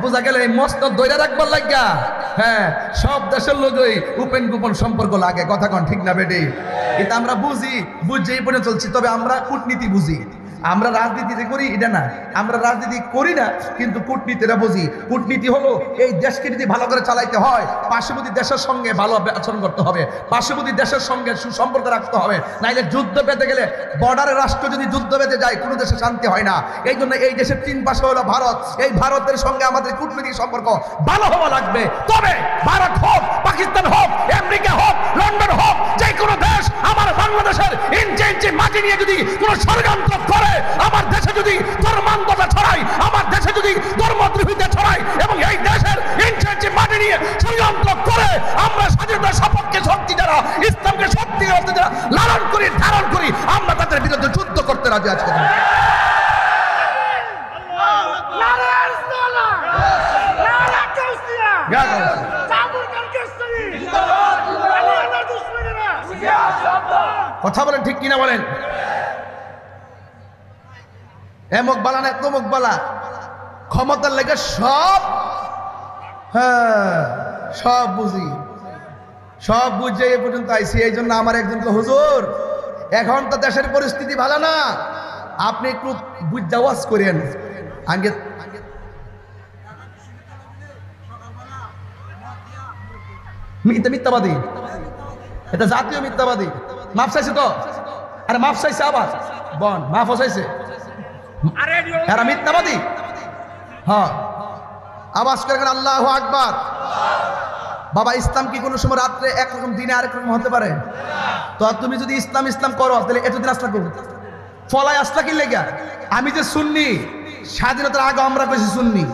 বোঝা গেল এই মস্ত দইরা রাখবার লাগা। হ্যাঁ, সব দেশের লোকই উপেন গোপন সম্পর্ক লাগে। কথা কন ঠিক না বেটি? এটা আমরা বুঝি, বুঝেই পড়ে চলছি। তবে আমরা কূটনীতি বুঝি। আমরা রাজনীতিতে করি এটা না, আমরা রাজনীতি করি না, কিন্তু কূটনীতিটা বুঝি। কূটনীতি হলো এই দেশকে যদি ভালো করে চালাইতে হয়, পার্শ্ববর্তী দেশের সঙ্গে ভালো আচরণ করতে হবে, পার্শ্ববর্তী দেশের সঙ্গে সুসম্পর্ক রাখতে হবে। নাইলে যুদ্ধ পেতে গেলে, বর্ডারের রাষ্ট্র যদি যুদ্ধ পেতে যায়, কোনো দেশে শান্তি হয় না। এই জন্য এই দেশের 3 পাশে হলো ভারত। এই ভারতের সঙ্গে আমাদের কূটনৈতিক সম্পর্ক ভালো হওয়া লাগবে। তবে ভারত হোক, পাকিস্তান হোক, আমেরিকা হোক, লন্ডন হোক, যে কোনো দেশ আমার বাংলাদেশের ইঞ্চি ইঞ্চি মাটি নিয়ে যদি কোনো ষড়যন্ত্র করে, আমার দেশে যদি ধর্মান্ধতা ছড়ায়, আমার দেশে যদি ধর্মদ্রোহিতা ছড়ায়, এবং এই দেশের ইঞ্চি ইঞ্চি মাটি যারা ইসলামকে সত্যিকার অর্থে যারা লালন করি ধারণ করি, আমরা তাদের বিরুদ্ধে যুদ্ধ করতে রাজি আছি। কথা বলেন ঠিক কিনা বলেন? এমক বালা না তমক বালা, ক্ষমতার লেগে সব, হ্যাঁ সব বুঝি, সব বুঝে এ পর্যন্ত আইসি। এই জন্য আমার একজনকে, হুজুর এখন তো দেশের পরিস্থিতি ভালো না, আপনি একটু বুঝা ওয়াজ করেন। আগে মিথ্যাবাদী, এটা জাতীয় মিথ্যাবাদী। মাফ চাইছে তো, আরে মাফ চাইছে, আবার বন মাফ চাইছে, এরা মিথ্যাবাদী। হ্যাঁ আওয়াজ করে আল্লাহু আকবার। বাবা ইসলাম কি কোনো সময় রাত্রে একরকম দিনে আরেক রকম হতে পারে? তো তুমি যদি ইসলাম ইসলাম করো তাহলে এতদিন আসলা করো, ফলাই আসলা কি লেগা? আমি যে সুন্নি, স্বাধীনতার আগে আমরা কইছি সুন্নি,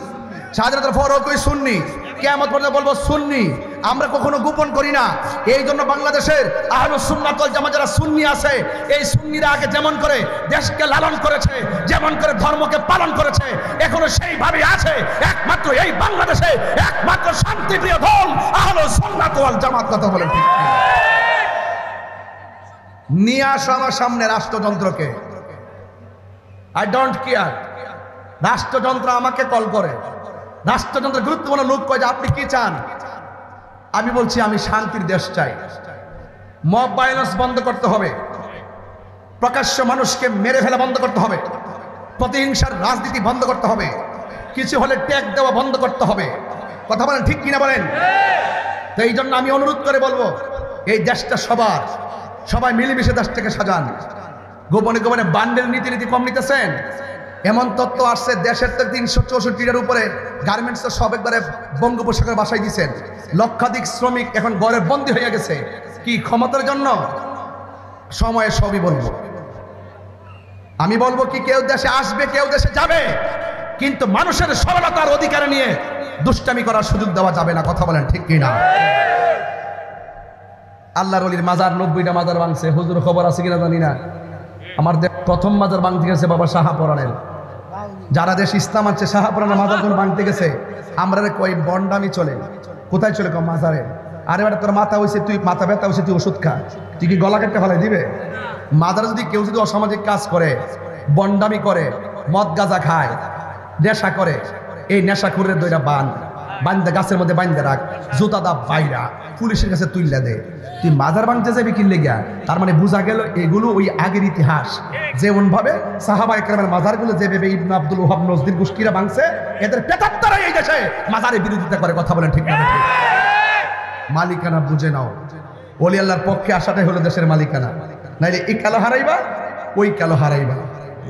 স্বাধীনতার পরও কই সুন্নি, কিয়ামত পর্যন্ত বলবো সুন্নি। আমরা কখনো গোপন করি না। এই জন্য বাংলাদেশের আহলুস সুন্নাত ওয়াল জামাত যারা সুন্নি আছে, এই সুন্নিরা আগে যেমন করে দেশকে লালন করেছে, যেমন করে ধর্মকে পালন করেছে, এখনো সেইভাবে আছে। একমাত্র এই বাংলাদেশে একমাত্র শান্তিপ্রিয় দল আহলুস সুন্নাত ওয়াল জামাত। কথা বলেন ঠিক? নিয়ে আসো আমার সামনে রাষ্ট্রযন্ত্রকে, আই ডোন্ট কেয়ার। রাষ্ট্রযন্ত্র আমাকে কল করে, রাষ্ট্রযন্ত্রের গুরুত্বপূর্ণ লোক কয় যে আপনি কি চান? আমি বলছি আমি শান্তির দেশ চাই। মব ভায়োলেন্স বন্ধ করতে হবে, প্রকাশ্য মানুষকে মেরে ফেলা বন্ধ করতে হবে, প্রতিহিংসার রাজনীতি বন্ধ করতে হবে, কিছু হলে ট্যাগ দেওয়া বন্ধ করতে হবে। কথা বলেন ঠিক কিনা বলেন? তো এই জন্য আমি অনুরোধ করে বলবো, এই দেশটা সবার, সবাই মিলেমিশে দেশটাকে সাজান। গোপনে গোপনে বান্ডেল নীতি কম নিতেছেন। এমন তথ্য আসছে দেশের তো ৩৬৪-এর উপরে গার্মেন্টস সব একবারে বঙ্গোপসাগরে বাসায় দিচ্ছেন। লক্ষাধিক শ্রমিক এখন ঘরে বন্দী হয়ে গেছে। কি ক্ষমতার জন্য? সময়ে সবই বলবো। আমি বলবো কি, কেউ দেশে আসবে কেউ দেশে যাবে, কিন্তু মানুষের সরলতার অধিকার নিয়ে দুষ্টামি করার সুযোগ দেওয়া যাবে না। কথা বলেন ঠিক কিনা? আল্লাহর ওলির মাজার ৯০টা মাজার ভাঙছে, হুজুর খবর আছে কিনা জানি না। আমার প্রথম মাজার ভাঙতে গেছে বাবা শাহপুরানের। যারা দেশ ইসলাম আছে শাহপুরানের মাজার যখন ভাঙতে গেছে, আমরা কই বন্ডামি চলে। কোথায় চলে? কম মাজারে। আরে বেটা তোর মাথা হয়েছে, তুই মাথা ব্যথা হয়েছে, তুই ওষুধ খা, তুই কি গলা কেটে ফেলাই দিবে? মাজারে যদি কেউ যদি অসামাজিক কাজ করে, বন্ডামি করে, মদ গাঁজা খায়, নেশা করে, এই নেশা খুরের দইরা বান্ধে গাছের মধ্যে বান্ধে রাখ, জুতা দা বাইরা পুলিশের কাছে তুইলা দে। তুই মাজার ভাঙতে যাবি কি লেগা? তার মানে বোঝা গেল এগুলো ওই আগের ইতিহাস। যেমন ভাবে সাহাবায়ে কেরামের মাজারগুলো যেভাবে ইবনে আব্দুল ওহাব নজদির গোষ্ঠীরা ভাঙছে, এদের প্রেতাত্মারা এই দেশে মাজারের বিরোধিতা করে। কথা বলেন ঠিক না? মালিকানা বুঝে নাও। ওলি আল্লাহর পক্ষে আসাটাই হলো দেশের মালিকানা, নাইলে এই কালো হারাইবা ওই কালো হারাইবা।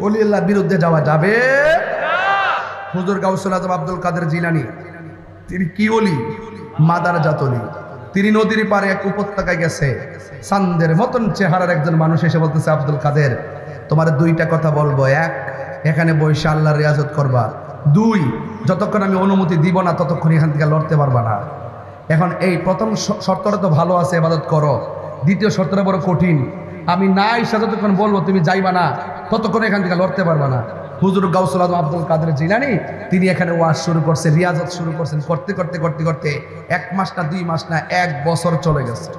ওলি আল্লাহর বিরুদ্ধে যাওয়া যাবে। হুজুর গাউসুল আজম আব্দুল কাদের জিলানী, তিনি কি ওলি? মাদার জাতলি। তিনি নদীর পারে এক উপত্যকায় গেছে, চাঁদের মতন চেহারার একজন মানুষ এসে বলতেছে, আব্দুল কাদের তোমার দুইটা কথা বলবো। এক, এখানে বসে আল্লাহর রিয়াজত করবা। দুই, যতক্ষণ আমি অনুমতি দিব না ততক্ষণ এখান থেকে লড়তে পারবা না। এখন এই প্রথম শর্তটা তো ভালো আছে, ইবাদত করো। দ্বিতীয় শর্তটা বড় কঠিন, আমি না এসে যতক্ষণ বলবো তুমি যাইবা না ততক্ষণ এখান থেকে লড়তে পারবা না। হুজুর গাউসুল আজম আব্দুল কাদের জিলানী তিনি এখানে ওয়াজ শুরু করছে, রিয়াজত শুরু করছেন। করতে করতে করতে করতে 1 মাস না 2 মাস না 1 বছর চলে গেছে।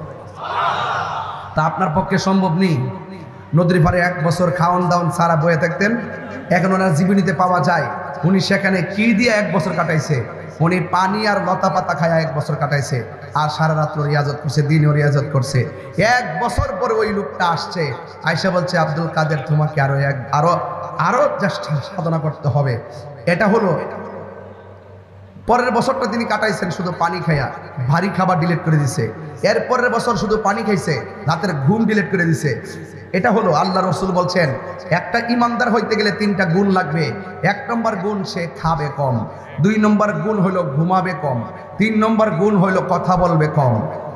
তা আপনার পক্ষে সম্ভব নেই। নদীর পাড়ে 1 বছর খাওয়ান দাওয়ান সারা বয়ে থাকতেন। এখন ওনার জীবনীতে পাওয়া যায় উনি সেখানে কি দিয়ে 1 বছর কাটাইছে। উনি পানি আর লতা পাতা খায় 1 বছর কাটাইছে, আর সারা রাত্র রিয়াজত করছে, দিনও রিয়াজত করছে। 1 বছর পরে ওই লোকটা আসছে, আয়সা বলছে, আব্দুল কাদের তোমাকে আরো সাধনা করতে হবে। এটা হলো পরের বছরটা তিনি কাটাইছেন শুধু পানি খাইয়া, ভারী খাবার ডিলিট করে দিছে। এর পরের বছর শুধু পানি খাইছে, রাতের ঘুম ডিলিট করে দিছে। এটা হলো আল্লাহ রসুল বলছেন, একটা ইমানদার হইতে গেলে 3টা গুণ লাগবে। 1 নম্বর গুণ, সে খাবে কম। 2 নম্বর গুণ হইল ঘুমাবে কম। 3 নম্বর গুণ হইল কথা বলবে কম।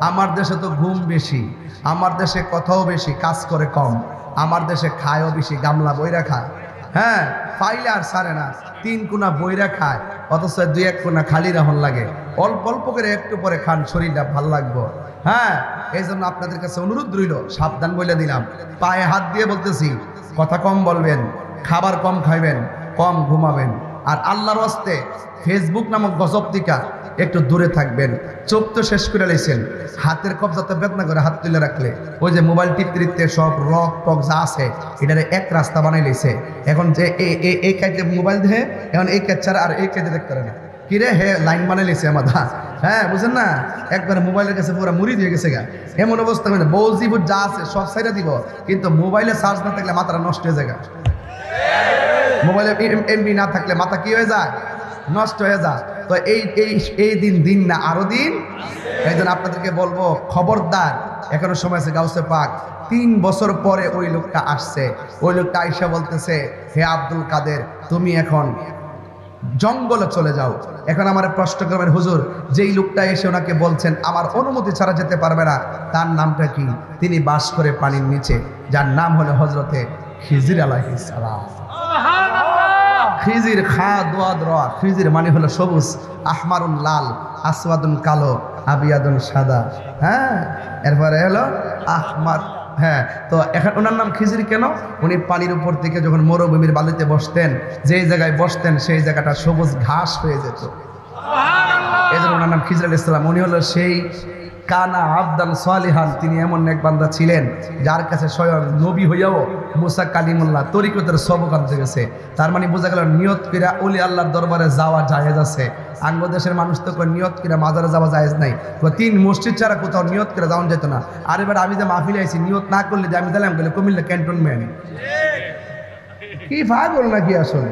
আমার দেশে তো ঘুম বেশি, আমার দেশে কথাও বেশি, কাজ করে কম। আমার দেশে খায়ও বেশি, গামলা বইরা খায়। হ্যাঁ, ফাইলে আর সারে না, 3 কোনা বইরা খায়, অথচ 2-1 কোনা খালি রাহন লাগে। অল্প অল্প করে একটু পরে খান, শরীরটা ভালো লাগবো। হ্যাঁ, এই জন্য আপনাদের কাছে অনুরোধ রইল, সাবধান বলে দিলাম, পায়ে হাত দিয়ে বলতেছি, কথা কম বলবেন, খাবার কম খাইবেন, কম ঘুমাবেন, আর আল্লাহর হস্তে ফেসবুক নামক গজব থেকে একটু দূরে থাকবেন। চোখ তো শেষ করে লেছেন, হাতের কবজাতে বেদনা করে হাত তুলে রাখলে ওই যে মোবাইল টিপতে সব রক টক যা আছে এটারে এক রাস্তা বানাই লেছে। এখন যে এই কাজে মোবাইল দেখে, এখন এই কাজ ছাড়া আর এই কাজে দেখতে পারে না। কিরে হে লাইন বানাই লেছে আমার, হ্যাঁ বুঝেন না, একবার মোবাইলের কাছে পুরো মুড়ি দিয়ে গেছে গা, এমন অবস্থা মানে বউ জীবন যা আছে সব সাইডে দিব, কিন্তু মোবাইলে চার্জ না থাকলে মাথাটা নষ্ট হয়ে যায়। মোবাইলে এমবি না থাকলে মাথা কি হয়ে যায়, নষ্ট হয়ে যায়। তো এই দিন না আরো দিন। এই জন্য আপনাদেরকে বলবো, খবরদার, এখনো সময় আছে। গাউসে পাক 3 বছর পরে ওই লোকটা আসছে, ওই লোকটা আইসা বলতেছে, হে আব্দুল কাদের, তুমি এখন জঙ্গলে চলে যাও। এখন আমার প্রশ্ন করবেন, হুজুর যেই লোকটা এসে ওনাকে বলছেন আমার অনুমতি ছাড়া যেতে পারবে না, তার নামটা কি? তিনি বাস করে পানির নিচে, যার নাম হলো হযরতে খিজির আলাইহিস সালাম। খিজির, খা দোয়াদ র, খিজির মানে হলো সবুজ, আহমারুন লাল, আসওয়াদুন কালো, আবিয়াদুন সাদা। হ্যাঁ, এরপরে হলো আহমার। হ্যাঁ, তো এখন ওনার নাম খিজির কেন? উনি পানির উপর থেকে যখন মরুভূমির বালিতে বসতেন, যেই জায়গায় বসতেন সেই জায়গাটা সবুজ ঘাস হয়ে যেত, এই জন্য ওনার নাম খিজির আলাইহিস সালাম। উনি হলো সেই কানা আবদান সালিহান, তিনি এমন এক বান্দা ছিলেন যার কাছে স্বয়ং নবী হইয়াও মুসা কালিমুল্লাহ তরিকতের সবক আনতে গেছে। তার মানে বোঝা গেল নিয়ত কইরা ওলি আল্লাহর দরবারে যাওয়া জায়েজ আছে। আঙ্গ দেশের মানুষ তো নিয়ত কইরা মাজারে যাওয়া জায়েজ নাই, 3 মসজিদ ছাড়া কোথাও নিয়ত করে যাওয়া যেত না। আর এবার আমি যে মাহফিলে আইছি, নিয়ত না করলে যে আমি দিলাম গেলে কুমিল্লা ক্যান্টনমেন্ট, কি পাগল নাকি আসলে,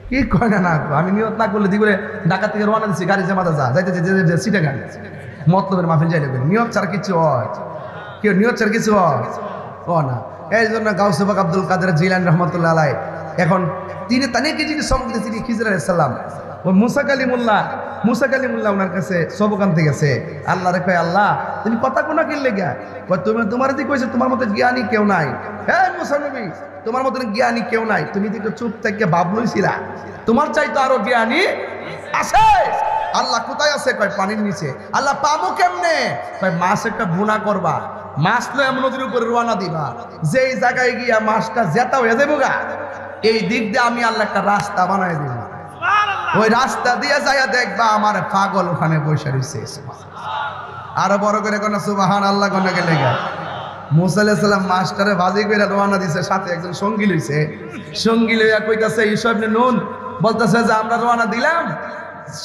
কি কয় না, আমি নিয়ত না করলে দিগুলো ঢাকা থেকে রওনা দিচ্ছি, গাড়ি জামাতে যাইতে সিটে গাড়ি মতলবের মাহফিল যাই লাগবে, নিয়ত ছাড়া কিছু হয়, কেউ নিয়ত ছাড়া কিছু হয় না। এই জন্য গাউসে পাক আব্দুল কাদের জিলানী রহমতুল্লাহ আলাইহি, এখন তিনি তানিকে যিনি সবক দিয়েছেন খিজির আলাইহিস সালাম, ও মুসা কালিমুল্লাহ ওনার কাছে সবক আনতে গেছে। আল্লাহ রে কয়, আল্লাহ তুমি কথা কোনা কিনলে গা? তুমি তোমার দিকে কইছে তোমার মতো জ্ঞানী কেউ নাই। হ্যাঁ মুসা নবী, তোমার মতন জ্ঞানী কেউ নাই, তুমি দিকে চুপ থেকে ভাব লইছিলা, তোমার চাইতো আরো জ্ঞানী আছে। আল্লাহ কোথায় আছে? কয় পানির নিচে। আল্লাহ পাবো কেমনে? কয় মাছ একটা বুনা করবা, মাছ লো এমন নদীর উপরে রওনা দিবা, যেই জায়গায় গিয়া মাছটা জেতা হয়ে যাবো গা, এই দিক দিয়ে আমি আল্লাহ একটা রাস্তা বানাই দিব, ওই রাস্তা দিয়ে যাইয়া দেখবা আমার পাগল ওখানে বসে রয়েছে। আরো বড় করে কোন সুবহানাল্লাহ কোন গেলে গা। মুসা আলাইহিস সালাম মাস্টারে ভাজি কইরা রওনা দিছে, সাথে একজন সঙ্গী লইছে, সঙ্গী লইয়া কইতাছে ঈসা ইবনে নুন, বলতেছে যে আমরা রওনা দিলাম,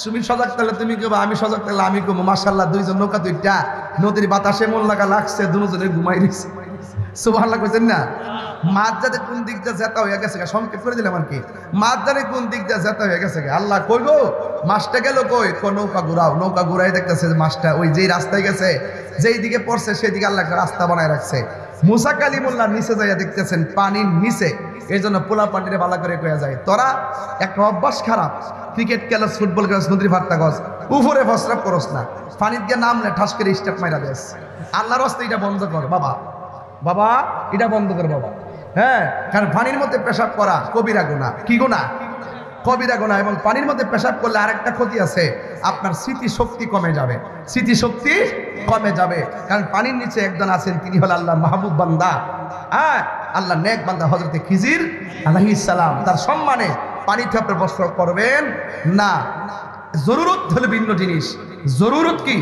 তুমি সজাগ থাকলে তুমি কইবা, আমি সজাগ থাকলে আমি কইবো। মাশাআল্লাহ, দুইজন নৌকা দুইটা, নদীর বাতাসে মন লাগা লাগছে, দুজনে ঘুমাই দিছে। সুবহানাল্লাহ কইছেন না? মাছ যাতে কোন দিক দিয়ে জেতা হয়ে গেছে, সংকেত করে দিলাম আর কি, মাছ জানে কোন দিক দিয়ে জেতা হয়ে গেছে। আল্লাহ কইবো মাছটা গেল কই? নৌকা ঘুরাও। নৌকা ঘুরাই দেখতেছে মাছটা ওই যেই রাস্তায় গেছে, যেই দিকে পড়ছে সেই দিকে আল্লাহ একটা রাস্তা বানায় রাখছে। মুসা কালিমুল্লাহ নিচে যাইয়া দেখতেছেন পানির নিচে। এই জন্য পোলা পানিরে ভালো করে কয়া যায়, তোরা একটা অভ্যাস খারাপ, ক্রিকেট খেলস, ফুটবল খেলস, নদীর ভাট্টা গছ, উপরে ফসরাপ করস না, পানির দিয়ে নামলে ঠাস করে স্টেপ মাইরা দেস। আল্লাহর রাস্তা এটা বন্ধ কর বাবা, বাবা এটা বন্ধ কর বাবা। হ্যাঁ, কারণ পানির মধ্যে পেশাব করা কবিরা গুনাহ। কি গুনাহ? কবিরা গুনাহ। এবং পানির মধ্যে পেশাব করলে আরেকটা ক্ষতি আছে, আপনার স্মৃতিশক্তি কমে যাবে, স্মৃতিশক্তি কমে যাবে। কারণ পানির নিচে একজন আছেন, তিনি হল আল্লাহ মাহবুব বান্দা, হ্যাঁ আল্লাহ নেক বান্দা হযরতে খিজির আলাইহিস সালাম। তার সম্মানে পানিতে আপনি বস্ত্র করবেন না। জরুরত হলো ভিন্ন জিনিস, জরুরত কি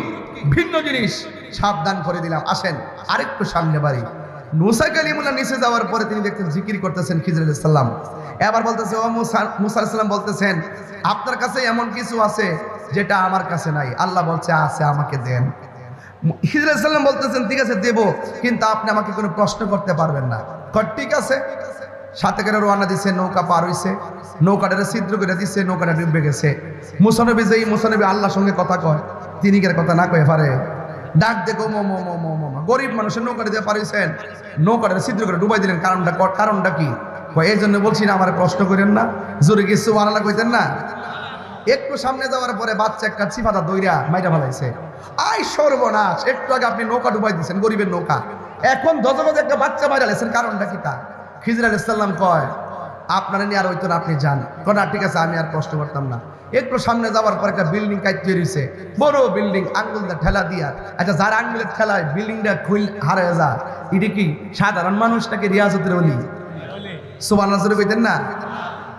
ভিন্ন জিনিস, সাবধান করে দিলাম। আসেন আরেকটু সামনে বাড়ি। মুসা কালিমুল্লাহ নিচে যাওয়ার পরে তিনি দেখতেন জিকির করতেছেন খিজির আলাইহিস সালাম। এবার বলতেছে, ও মুসা আলাইহিস সালাম বলতেছেন, আপনার কাছে এমন কিছু আছে যেটা আমার কাছে নাই? আল্লাহ বলছে আছে, আমাকে দেন। খিজির আলাইহিস সালাম বলতেছেন, ঠিক আছে দেব, কিন্তু আপনি আমাকে কোনো প্রশ্ন করতে পারবেন না। ঠিক আছে। সাথে করে রওনা দিছে, নৌকা পার হইছে, নৌকাটারে ছিদ্র করে দিচ্ছে, নৌকাটা ডুবে গেছে। মুসা নবী যেই মুসা নবী আল্লাহর সঙ্গে কথা কয়, তিনি কি কথা না কয়ে পারে? ডাক দেখো মো মো মো মো মো, গরিব মানুষের নৌকাটা দিয়ে পারিছেন, নৌকাটা ছিদ্র করে ডুবাই দিলেন, কারণটা কি? এই জন্য বলছি না আমার প্রশ্ন করেন না, জোরে কি সুবহানাল্লাহ কইতেন না? একটু সামনে যাওয়ার পরে বাচ্চা একটা চিফাতা দইরা মাইরা ফেলাইছে। আই সর্বনাশ, একটু আগে আপনি নৌকা ডুবাই দিচ্ছেন, গরিবের নৌকা, এখন দজগজ একটা বাচ্চা মাইরা লেছেন, কারণটা কি? তা খিজির আলাইহিস সালাম কয়, আপনারা নিয়ে আর হইতো না, আপনি যান। কনা ঠিক আছে, আমি আর প্রশ্ন করতাম না। একটু সামনে যাওয়ার পর একটা বিল্ডিং কাজ তৈরিছে, বড় বিল্ডিং, আঙ্গুলটা ঠেলা দিয়া। আচ্ছা, যার আঙ্গুলের ঠেলায় বিল্ডিংটা খুল হারায় যা, এটা কি সাধারণ মানুষটাকে রিয়াজতের বলি? সুবহানাল্লাহ কইতেন না?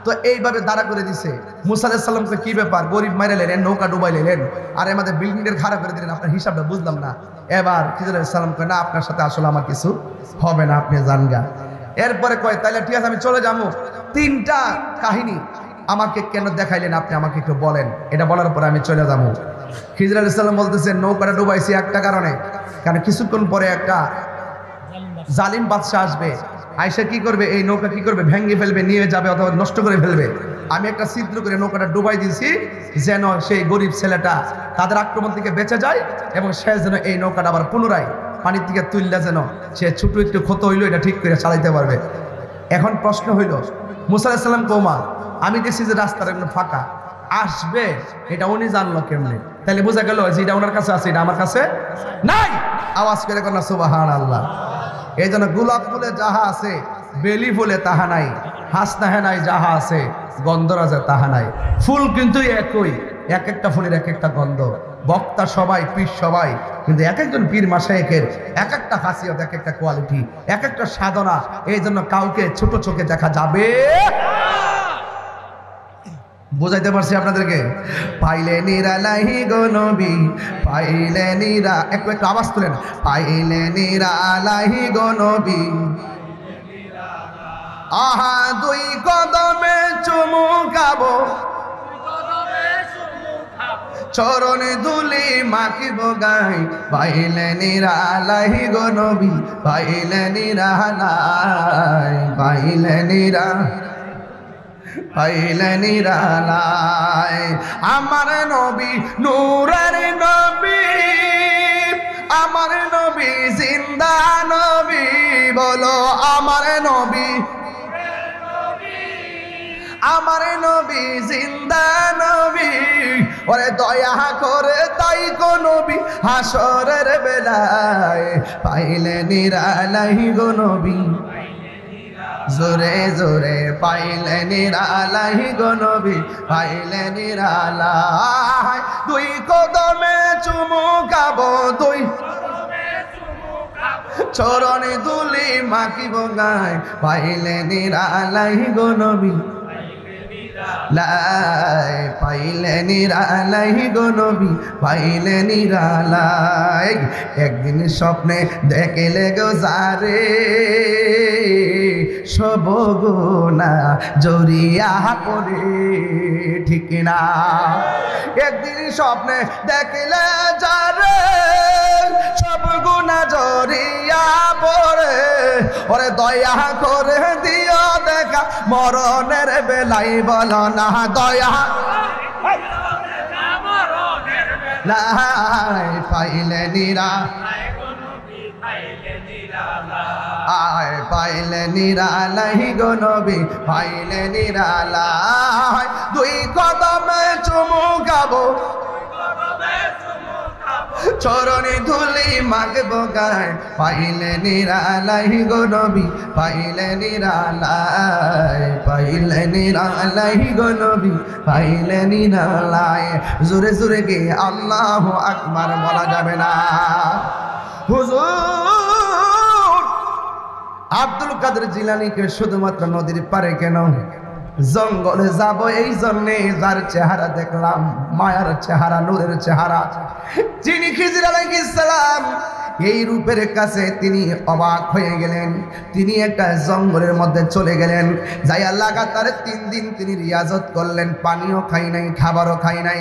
তো এইভাবে দাঁড়া করে দিছে। মুসা আলাইহিস সালামকে কি ব্যাপার, গরিব মাইরা লেন, নৌকা ডুবাই লেন, আর আমাদের বিল্ডিংয়ের খাড়া করে দিলেন, আপনার হিসাবটা বুঝলাম না। এবার খিজির আলাইহিস সালাম কয়, না আপনার সাথে আসলে আমার কিছু হবে না, আপনি যান গা। এরপরে কয়, তাইলে ঠিক আছে আমি চলে যাবো। তিনটা কাহিনী আমাকে কেন দেখাইলেন আপনি আমাকে একটু বলেন, এটা বলার পরে আমি চলে যাবো। খিজির আলাইহিস সালাম বলতেছেন, নৌকাটা ডুবাইছি একটা কারণে, কারণ কিছুক্ষণ পরে একটা জালিম বাদশা আসবে, আয়সা কি করবে, এই নৌকা কি করবে, ভেঙে ফেলবে, নিয়ে যাবে অথবা নষ্ট করে ফেলবে। আমি একটা ছিদ্র করে নৌকাটা ডুবাই দিয়েছি, যেন সেই গরিব ছেলেটা তাদের আক্রমণ থেকে বেঁচে যায়, এবং সে যেন এই নৌকাটা আবার পুনরায় পানির থেকে তুললে যেন সে ছোট একটু ক্ষত হইলো এটা ঠিক করে চালাইতে পারবে। এখন প্রশ্ন হইল, মুসা আলাইহিস সালাম কওমা, আমি দেখছি যে রাস্তার এমন ফাঁকা, আসবে এটা উনি জানলো কেমনে? তাহলে বোঝা গেল যে এটা ওনার কাছে আছে, এটা আমার কাছে নাই। আওয়াজ করে কোন সুবহানাল্লাহ। এই জন্য গোলাপ ফুলে যাহা আছে, বেলি ফুলে তাহা নাই, হাসনা হেনাই যাহা আছে, গন্ধরাজে তাহা নাই। ফুল কিন্তু একই, এক একটা ফুলের এক একটা গন্ধ। বক্তা সবাই, পীর সবাই, কিন্তু এক একজন পীর মাশায়েখের এক একটা খাসিয়ত, এক একটা কোয়ালিটি, এক একটা সাধনা। এই জন্য কাউকে ছোট চোখে দেখা যাবে। বুঝাইতে পারছি আপনাদেরকে? পাইলে নিরালাহি গো নবী, পাইলে নিরা, একটু একটু আওয়াজ তুলেন, পাইলে নিরালাহি গো নবী, আহা দুই কদমে চুমু খাবো, চরণে ধুলি মাখিব গাই, পাইলে নিরালাহি গো নবী, পাইলে নিরালাই, পাইলে নিরা, পাইলে নিরালায়। আমার নবী নূরের নবী, আমার নবী জিন্দা নবী, বলো আমার নবী, আমার নবী জিন্দা নবী। ওরে দয়া করে তাই গো নবী হাসরের বেলায়, পাইলে নিরালাই গো নবী, জোরে জোরে পাইলে নিরালাই গো নবী, পাইলে নিরালাই। দুই কদমে চুমু খাবো, দুই চরণে ধুলি মাখিব গায়, পাইলে নিরালাই গো নবী, লাই পাইলে নিরালাই গো নবী, পাইলে নিরালাই। একদিন স্বপ্নে দেখলে গো যারে, সব গুনাহ জড়িয়া পড়ে, ঠিক না? একদিন স্বপ্নে দেখলে যারে, সব গুনাহ জড়িয়া পড়ে। ওরে দয়া করে দিও দেখা মরণের বেলাই, বলো না দয়া লাই, পাইলে নিরা, আয় পাইলে নিরালাই গো নবী, পাইলে নিরালাই। দুই কদমে চুমু খাবো, চরণে ধুলি মাখবো গায়, পাইলে নিরালাই গো নবী, পাইলে নিরালাই, পাইলে নিরালাই গো নবী, পাইলে নিরালাই। জোরে জোরে গে আল্লাহু আকবার বলা যাবে না? হুজুর আব্দুল কাদের জিলানীকে শুধুমাত্র নদীর পারে কেন, জঙ্গলে যাব এই জন্যে, যার চেহারা দেখলাম মায়ার চেহারা, নূরের চেহারা, যিনি খিজির আলাইহিস সালাম, এই রূপের কাছে তিনি অবাক হয়ে গেলেন। তিনি একটা জঙ্গলের মধ্যে চলে গেলেন, যাইয়া লাগাতার 3 দিন তিনি রিয়াজত করলেন, পানিও খাই নাই, খাবারও খাই নাই।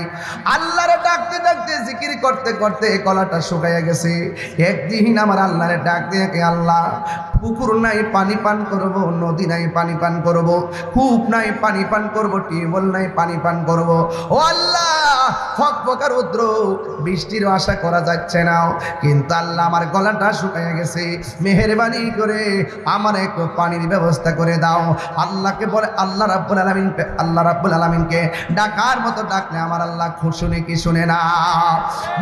আল্লাহরে ডাকতে ডাকতে, জিকির করতে করতে গলাটা শুকাইয়া গেছে। একদিন আমার আল্লাহরে ডাক দিয়ে, আল্লাহ পুকুর নাই পানি পান করব, নদী নাই পানি পান করব, কূপ নাই পানি পান করব, টিউবওয়েল নাই পানি পান করব, ও আল্লাহ ফকফকা রৌদ্র, বৃষ্টির আশা করা যাচ্ছে না, কিন্তু আল্লাহ আমার গলাটা শুকিয়ে গেছে, মেহেরবানি করে আমার একটু পানির ব্যবস্থা করে দাও। আল্লাহকে বলে আল্লাহ রাব্বুল আলামিনকে ডাকার মতো ডাকলে আমার আল্লাহ শুনে কি শুনে না?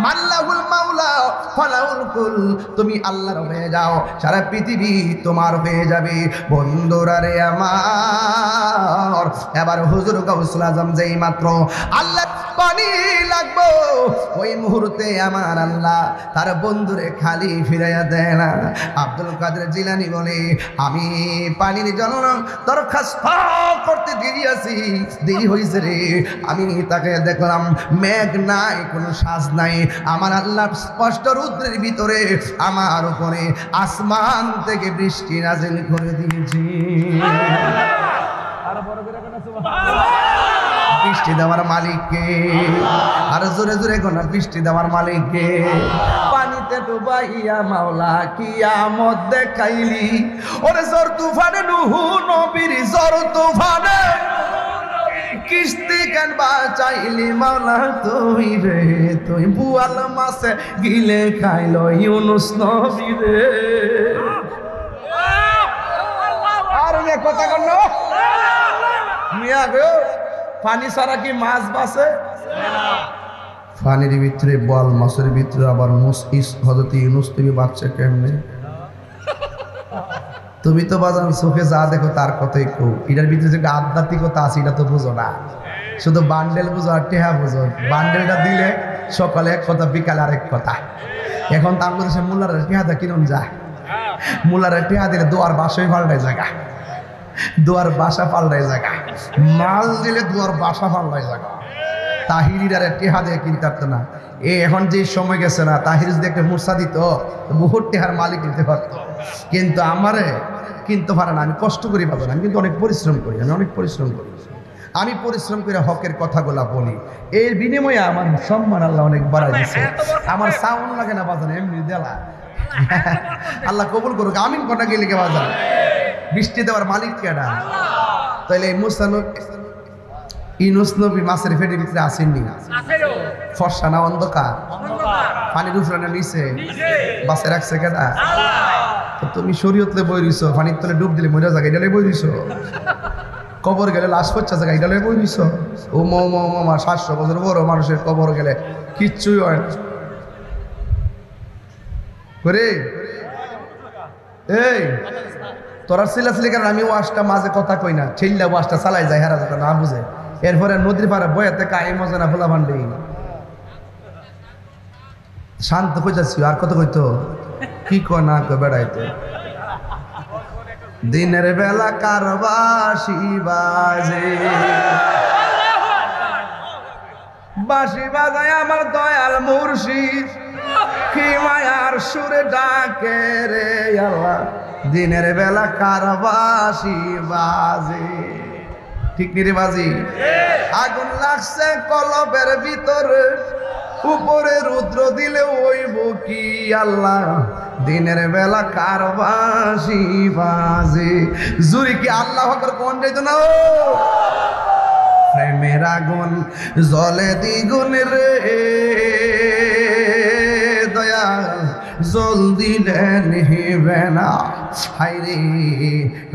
মাল্লাহুল মাওলা ফালাউল কুল, তুমি আল্লাহর হয়ে যাও, সারা পৃথিবী তোমার হয়ে যাবে। বন্ধুরা রে আমার, এবার হুজুর গাউসুল আজম যেই মাত্র আল্লাহ পানি লাগবো, ওই মুহূর্তে আমার আল্লাহ তার বন্ধুরে খালি ফিরাইয়া দেয় না। আব্দুল কাদের জিলানী বলে, আমি পানির জন্য দরখাস্ত করতে দেরি হয়েছে রে, আমি তাকে দেখলাম মেঘ নাই, কোনো সাজ নাই, আমার আল্লাহ স্পষ্ট রৌদ্রের ভিতরে আমার উপরে আসমান থেকে বৃষ্টি নাযিল করে দিয়েছি। বৃষ্টি দেওয়ার মালিককে, আর জোরে জোরে গোনা বৃষ্টি দেওয়ার মালিককে। পানিতে ডুবাইয়া মাওলা কিয়ামত দেখাইলি, ওরে জোর তুফানে নুহু নবীর জোর তুফানে কিস্তি কেন বাঁচাইলি মাওলা তুই রে, তুই বুয়াল মাছে গিলে খাইল ইউনুস নবী রে। আর কথা কন মিয়া গো, পানি ছাড়া কি মাছ বাঁচে? পানির ভিতরে বল, মাছের ভিতরে আবার হযরত ইউনুস তুমি বাচ্চা কেমনে? তুমি তো বাজান চোখে যা দেখো তার কথাই কও, এটার ভিতরে যে আধ্যাত্মিকতা আছে এটা তো বুঝো না, শুধু বান্ডেল বুঝো আর টেহা বুঝো। বান্ডেলটা দিলে সকালে এক কথা, বিকালে আরেক কথা। এখন তো আমাদের দেশে মুল্লার টেহাটা কিনুন যায়, মুল্লার টেহা দিলে দোয়ার বাসায় পাল্টায় জায়গা, দুয়ার বাসা পাল্টায় জায়গা, মাল দিলে দুয়ার বাসা পাল্টায় জায়গা। তাহিরির টেহা দিয়ে কিনতে পারতো না। এখন যে সময় গেছে না, তাহির যদি একটা মূর্ছা দিত বহুত টেহার মালিক দিতে পারতো, কিন্তু আমারে কিনতে পারে না। আমি কষ্ট করি পাবো না, আমি কিন্তু অনেক পরিশ্রম করি, আমি পরিশ্রম করে হকের কথাগুলা বলি, এর বিনিময়ে আমার সম্মান আল্লাহ অনেক বাড়াই দিচ্ছে। আমার সাউন্ড লাগে না বাজানো, এমনি দেলা। আল্লাহ কবুল করুক, আমিন কটা গেলে কে বাজান। বৃষ্টি দেওয়ার মালিক কেডা? তাইলে ইউনুস নবী মাছের পেটের ভিতরে আসেননি? ফর্সা না অন্ধকার? পানির উপরে না নিচে? বাসে রাখছে কেডা? তুমি শরীয়তে বই রইছো, পানির তলে ডুব দিলে মরে জায়গা এটা বই রইছো, কবর গেলে লাশ পচা জায়গা এটা বই রইছো। ও মা 700 বছর বড় মানুষের কবর গেলে কিচ্ছুই হয় না করে। এই তোরা সিলাসিলি কারণ আমি ওয়াশটা মাঝে কথা কই না, ছেল্লা ওয়াশটা চালাই যায়, হেরা যেটা না বুঝে। এরপরে নদীর পাড়ে বয়াতে কাই মজা না ফোলা ভান্ডি শান্ত হয়ে যাচ্ছি। আর কত কইতো কি কয় না কয় বেড়াইতে। দিনের বেলা কারবাসি বাজে, বাঁশি বাজায় আমার দয়াল মুর্শিদ, কি মায়ার সুরে ডাকে রে আল্লাহ, দিনের বেলা কারবাসি বাজে। ঠিক নি রে বাজি? আগুন লাগছে কলবের ভিতরে, উপরে রুদ্র দিলে ওইব কি আল্লাহ, দিনের বেলা কারবাসি বাজে। জুরি কি আল্লাহ আকবার কোন যাইত না? প্রেমের আগুন জলে দ্বিগুণ রে দয়াল, জল দিলে নিবে না। হাই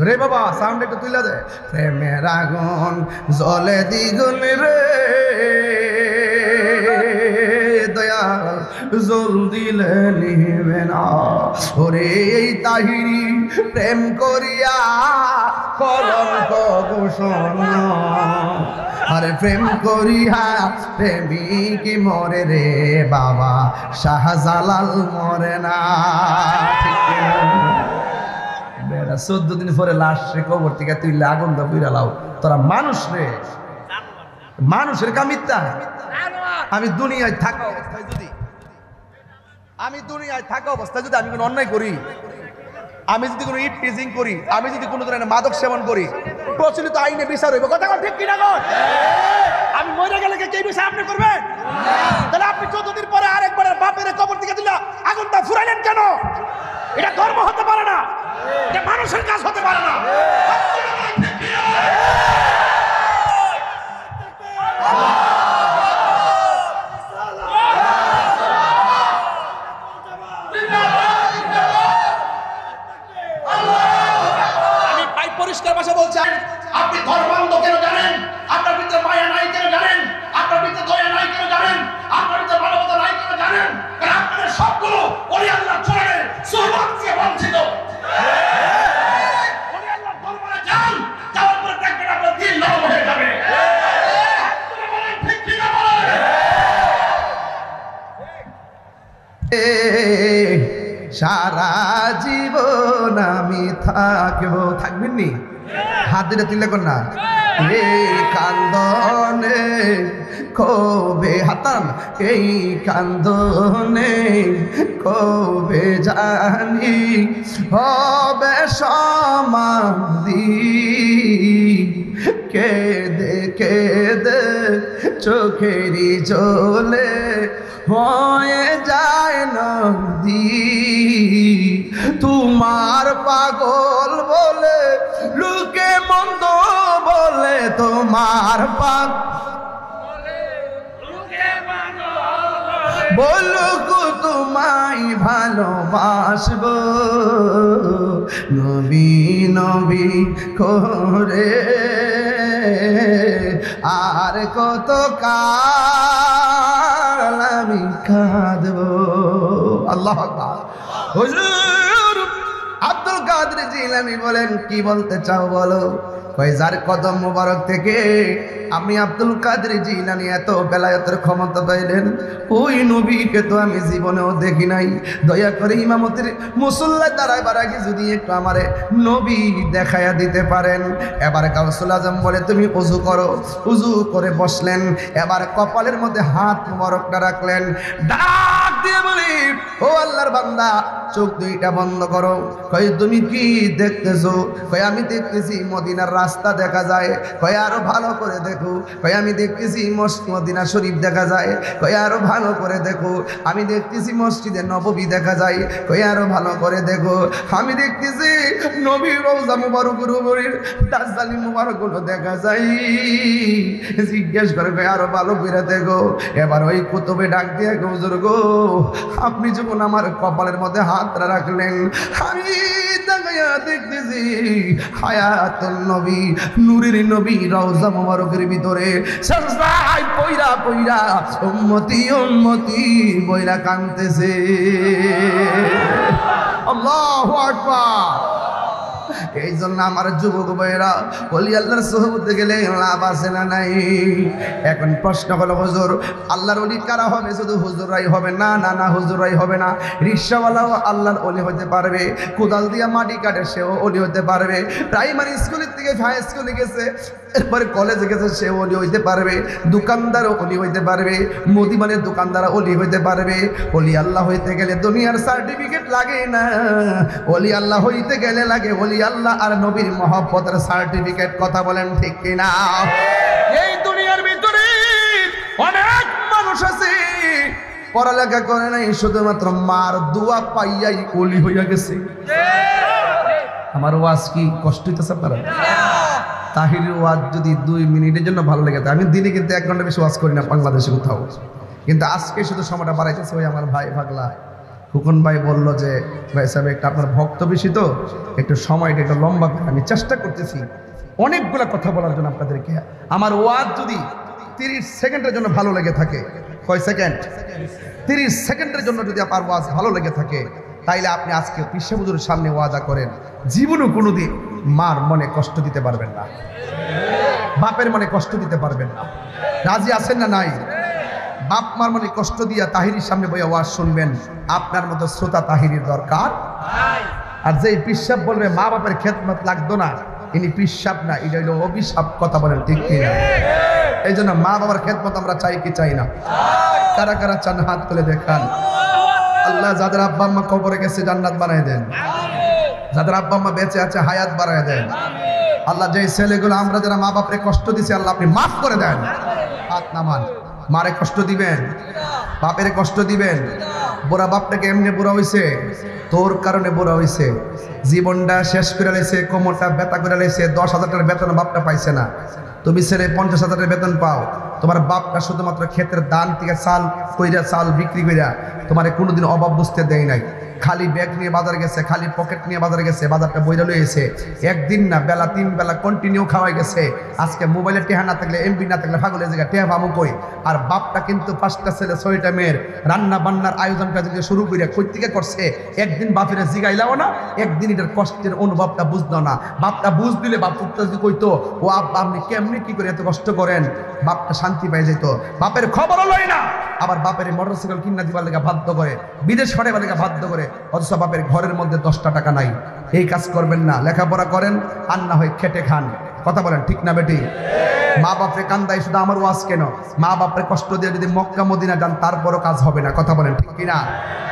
রে বাবা সাউন্ড একটু তুলে দে। প্রেমের আগুন জলে দ্বিগুণ রে দয়াল, জল দিলে নিবে না। ওরে এই তাহিরি প্রেম করিয়া কলঙ্ক ঘোষণা, আরে প্রেম করিয়া প্রেমিক মরে রে বাবা, শাহজালাল মরে না। বেড়া 14 দিন পরে লাশ রে কবর থেকে তুইলে আগুন দা বুইরালাও। তোরা মানুষ রে, মানুষের কামিত্তা। আমি দুনিয়ায় থাকা অবস্থায় যদি আমি কোনো অন্যায় করি, আমি যদি কোনো ইট টিজিং করি, আমি যদি কোনো ধরনের মাদক সেবন করি, প্রচলিত আইনে বিচার হইব। কথা ঠিক কিনা গো? আমি মরে গেলে কে বিচার আপনি করবেন? তাহলে আপনি 14 দিন পরে আরেকবার বাপের কবর থেকে দিলা আগুনটা ফুরাইলেন কেন? এটা ধর্ম হতে পারে না, এটা মানুষের কাজ হতে পারে না। পরিষ্কার ভাষা বলছেন, আপনি ধর্মান্ধ কেন জানেন? আপনার ভিতরে মায়া নাই কেন জানেন? আপনার ভিতরে দয়া নাই কেন জানেন? আপনার ভিতরে মানবতা নাই কেন জানেন? কারণ আপনাদের সবগুলো ওলি আল্লাহর চরণের সুহবত থেকে বঞ্চিত। ওলি আল্লাহর দরবারে যান, যাওয়ার পরে দেখবেন আপনার দিল নরম হয়ে যাবে। আপনারা বলেন ঠিক কি না বলেন? সারা জীবন আমি থাকবো, থাকবেন নি? হাত দিলে তুলে কর না। এই কান্দনে কবে হাতান, এই কান্দনে কবে জানি হবে সমাধি। কেঁদে কেঁদে চোখেরই জলে হয়ে যায় নদী। তোমার পাগল বলে লোকে মন্দ বলে, তোমার বলুক তোমায় ভালোবাসবো, নবী নবী করে আর কত কাল আমি কাঁদবো। আল্লাহ আকবার। হুজুর আব্দুল কাদের জিলানী বলেন, কি বলতে চাও বলো? কই যার কদম মোবারক থেকে আমি আব্দুল কাদের জিলানী এত বেলায়েতের ক্ষমতা পাইলেন, ওই নবীকে তো আমি জীবনেও দেখি নাই। দয়া করে ইমামতির মুসল্লা দাঁড়াইবার আগে যদি একটু আমারে নবী দেখাইয়া দিতে পারেন। এবার গাউসুল আজম বলে, তুমি ওযু করো। ওযু করে বসলেন, এবার কপালের মধ্যে হাত মোবারকটা রাখলেন, ডাক দিয়ে বলি, ও আল্লাহর বান্দা চোখ দুইটা বন্ধ করো। কই তুমি কি দেখতেছো? কই আমি দেখতেছি মদিনার রাস্তা দেখা যায়। কই আরো ভালো করে দেখো। কই আমি দেখতেছি মদিনা শরীফ দেখা যায়। কই আরো ভালো করে দেখো। আমি দেখতেছি মসজিদে নববী দেখা যায়। কই আরো ভালো করে দেখো। আমি দেখতেছি নবীর রওজা মুবারকের উপরের দাজ্জালি মুবারকগুলো দেখা যায়। জিজ্ঞেস করে, কই আরো ভালো করে দেখো। এবার ওই কুতুবে ডাক দিয়ে, হুজুর গো, আপনি যখন আমার কপালের মধ্যে হাতটা রাখলেন, আমি তাকাইয়া দেখতেছি হায়াতুল নবী, নূরের নবী রওজা মুবারকের ভিতরে সাজদায় পইরা পইরা উম্মতি উম্মতি বইরা কাঁদতেছে। আল্লাহু আকবার। এই জন্য আমার যুবক ভাইরা, ওলি আল্লাহর সোহবতে গেলে লাভ আছে না নাই? এখন প্রশ্ন হলো, হুজুর আল্লাহর ওলি কারা হবে? শুধু হুজুরাই হবে না? না না, হুজুরাই হবে না। রিকশাওয়ালাও আল্লাহর ওলি হতে পারবে, কোদাল দিয়া মাটি কাটে সেও ওলি হতে পারবে, প্রাইমারি স্কুলের থেকে হাই স্কুলে গেছে, এরপরে কলেজে গেছে, সে ওলি হইতে পারবে, দোকানদারও ওলি হইতে পারবে, মুদিমানের দোকানদার ওলি হইতে পারবে। ওলি আল্লাহ হইতে গেলে দুনিয়ার সার্টিফিকেট লাগে না, ওলি আল্লাহ হইতে গেলে লাগে ওলি আল্লাহ আর নবীর মহব্বতের সার্টিফিকেট। কথা বলেন ঠিক কিনা? এই দুনিয়ার ভিতরে অনেক মানুষ আছে পড়ালেখা করে নাই, শুধুমাত্র মার দোয়া পাইয়াই ওলি হইয়া গেছে। আমার ওয়াজ কি কষ্ট হইতেছে আপনারা? তাহিরের ওয়াজ যদি 2 মিনিটের জন্য ভালো লেগে থাকে, আমি দিনে কিন্তু 1 ঘন্টা বেশি ওয়াজ করি না বাংলাদেশে কোথাও, কিন্তু আজকে শুধু সময়টা বাড়াইতেছে। ওই আমার ভাই ভাগলা খুকন ভাই বললো যে, ভাই সাহেব একটা আপনার ভক্ত বেশি তো একটু সময়টা একটু লম্বা করে, আমি চেষ্টা করতেছি অনেকগুলো কথা বলার জন্য আপনাদেরকে। আমার ওয়াজ যদি 30 সেকেন্ডের জন্য ভালো লেগে থাকে, কয় সেকেন্ড? 30 সেকেন্ডের জন্য যদি আপনার ওয়াজ ভালো লেগে থাকে, তাইলে আপনি আজকে পিসা হুজুরের সামনে ওয়াজা করেন, জীবনও কোনোদিন মার মনে কষ্ট দিতে পারবেন না, বাপের মনে কষ্ট দিতে পারবেন না। রাজি আছেন না নাই? বাপ মার মনে কষ্ট দিয়া তাহিরির সামনে বইয়া ওয়াজ শুনবেন, আপনার মতো শ্রোতা তাহিরির দরকার। আর যেই পিসাব বলবে মা বাপের খেদমত লাগতো না, ইনি পিসাব না, এটা হইল অভিশাপ। কথা বলেন ঠিক কিনা? এই জন্য মা বাবার খেদমত আমরা চাই কি চাই না? কারা কারা চান হাত তুলে দেখান। আল্লাহ যাদের আব্বা আম্মা কবরে গেছে জান্নাত বানায় দেন, যাদের আব্বা আম্মা বেঁচে আছে হায়াত বাড়ায় দেন। আল্লাহ যেই ছেলেগুলো আমরা যারা মা বাপরে কষ্ট দিছি, আল্লাহ আপনি মাফ করে দেন। হাত নামান। মারে কষ্ট দিবেন, বাপের কষ্ট দিবেন। বুড়া বাপটাকে এমনি বুড়া হইছে, তোর কারণে বুড়া হইছে, জীবনটা শেষ করে লাইছে, কোমরটা ব্যথা করে লাইছে, 10,000 টাকার বেতন বাপটা পাইছে না, তুমি ছেলে 50,000 টাকার বেতন পাও। তোমার বাপটা শুধুমাত্র ক্ষেতের দান থেকে চাল কইরা, চাল বিক্রি কইরা তোমার কোনোদিন অভাব বুঝতে দেয় নাই। খালি ব্যাগ নিয়ে বাজার গেছে, খালি পকেট নিয়ে বাজার গেছে, বাজারটা বইরা লইছে। একদিন না বেলা 3 বেলা কন্টিনিউ খাওয়াই গেছে। আজকে মোবাইলে টেহা না থাকলে, এমবি না থাকলে পাগলের জায়গা টেহা পাবো কই? আর বাপটা কিন্তু 5টা ছেলে 6টা মেয়ের রান্না বান্নার আয়োজনটা যদি শুরু করে কই থেকে করছে, একদিন বাপের জিগাইলাও না, একদিন এটার কষ্টের অনুভবটা বুঝলো না। বাপটা বুঝ দিলে বাপ পুত্র যদি কইতো, ও আব্বা আপনি কেমনি কি করে এত কষ্ট করেন, বাপটা শান্তি পেয়ে যেত। বাপের খবর লয় না, আবার বাপের মোটরসাইকেল কিনা দিবার লেগে বাধ্য করে, বিদেশ পাঠাবার লেগে বাধ্য করে, অথচ বাপের ঘরের মধ্যে 10টা টাকা নাই। এই কাজ করবেন না, লেখাপড়া করেন আর না হয় খেটে খান। কথা বলেন ঠিক না বেটি? মা বাপরে কান্দাই শুধু আমার ওয়াজ কেন, মা বাপরে কষ্ট দিয়ে যদি মক্কা মদিনা যান তারপরও কাজ হবে না। কথা বলেন ঠিক কিনা?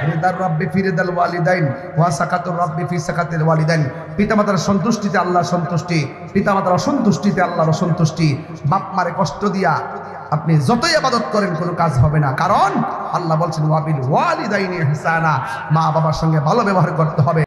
রিদার রাব্বি ফি রিদাল ওয়ালিদাইন ওয়া সাকাতুর রাব্বি ফি সাকাতিল ওয়ালিদাইন। পিতামাতার সন্তুষ্টিতে আল্লাহর সন্তুষ্টি, পিতামাতার অসন্তুষ্টিতে আল্লাহর অসন্তুষ্টি। বাপ মারে কষ্ট দিয়া আপনি যতই ইবাদত করেন কোনো কাজ হবে না, কারণ আল্লাহ বলছেন ওয়াবিল ওয়ালিদাইনি ইহসানা, মা বাবার সঙ্গে ভালো ব্যবহার করতে হবে।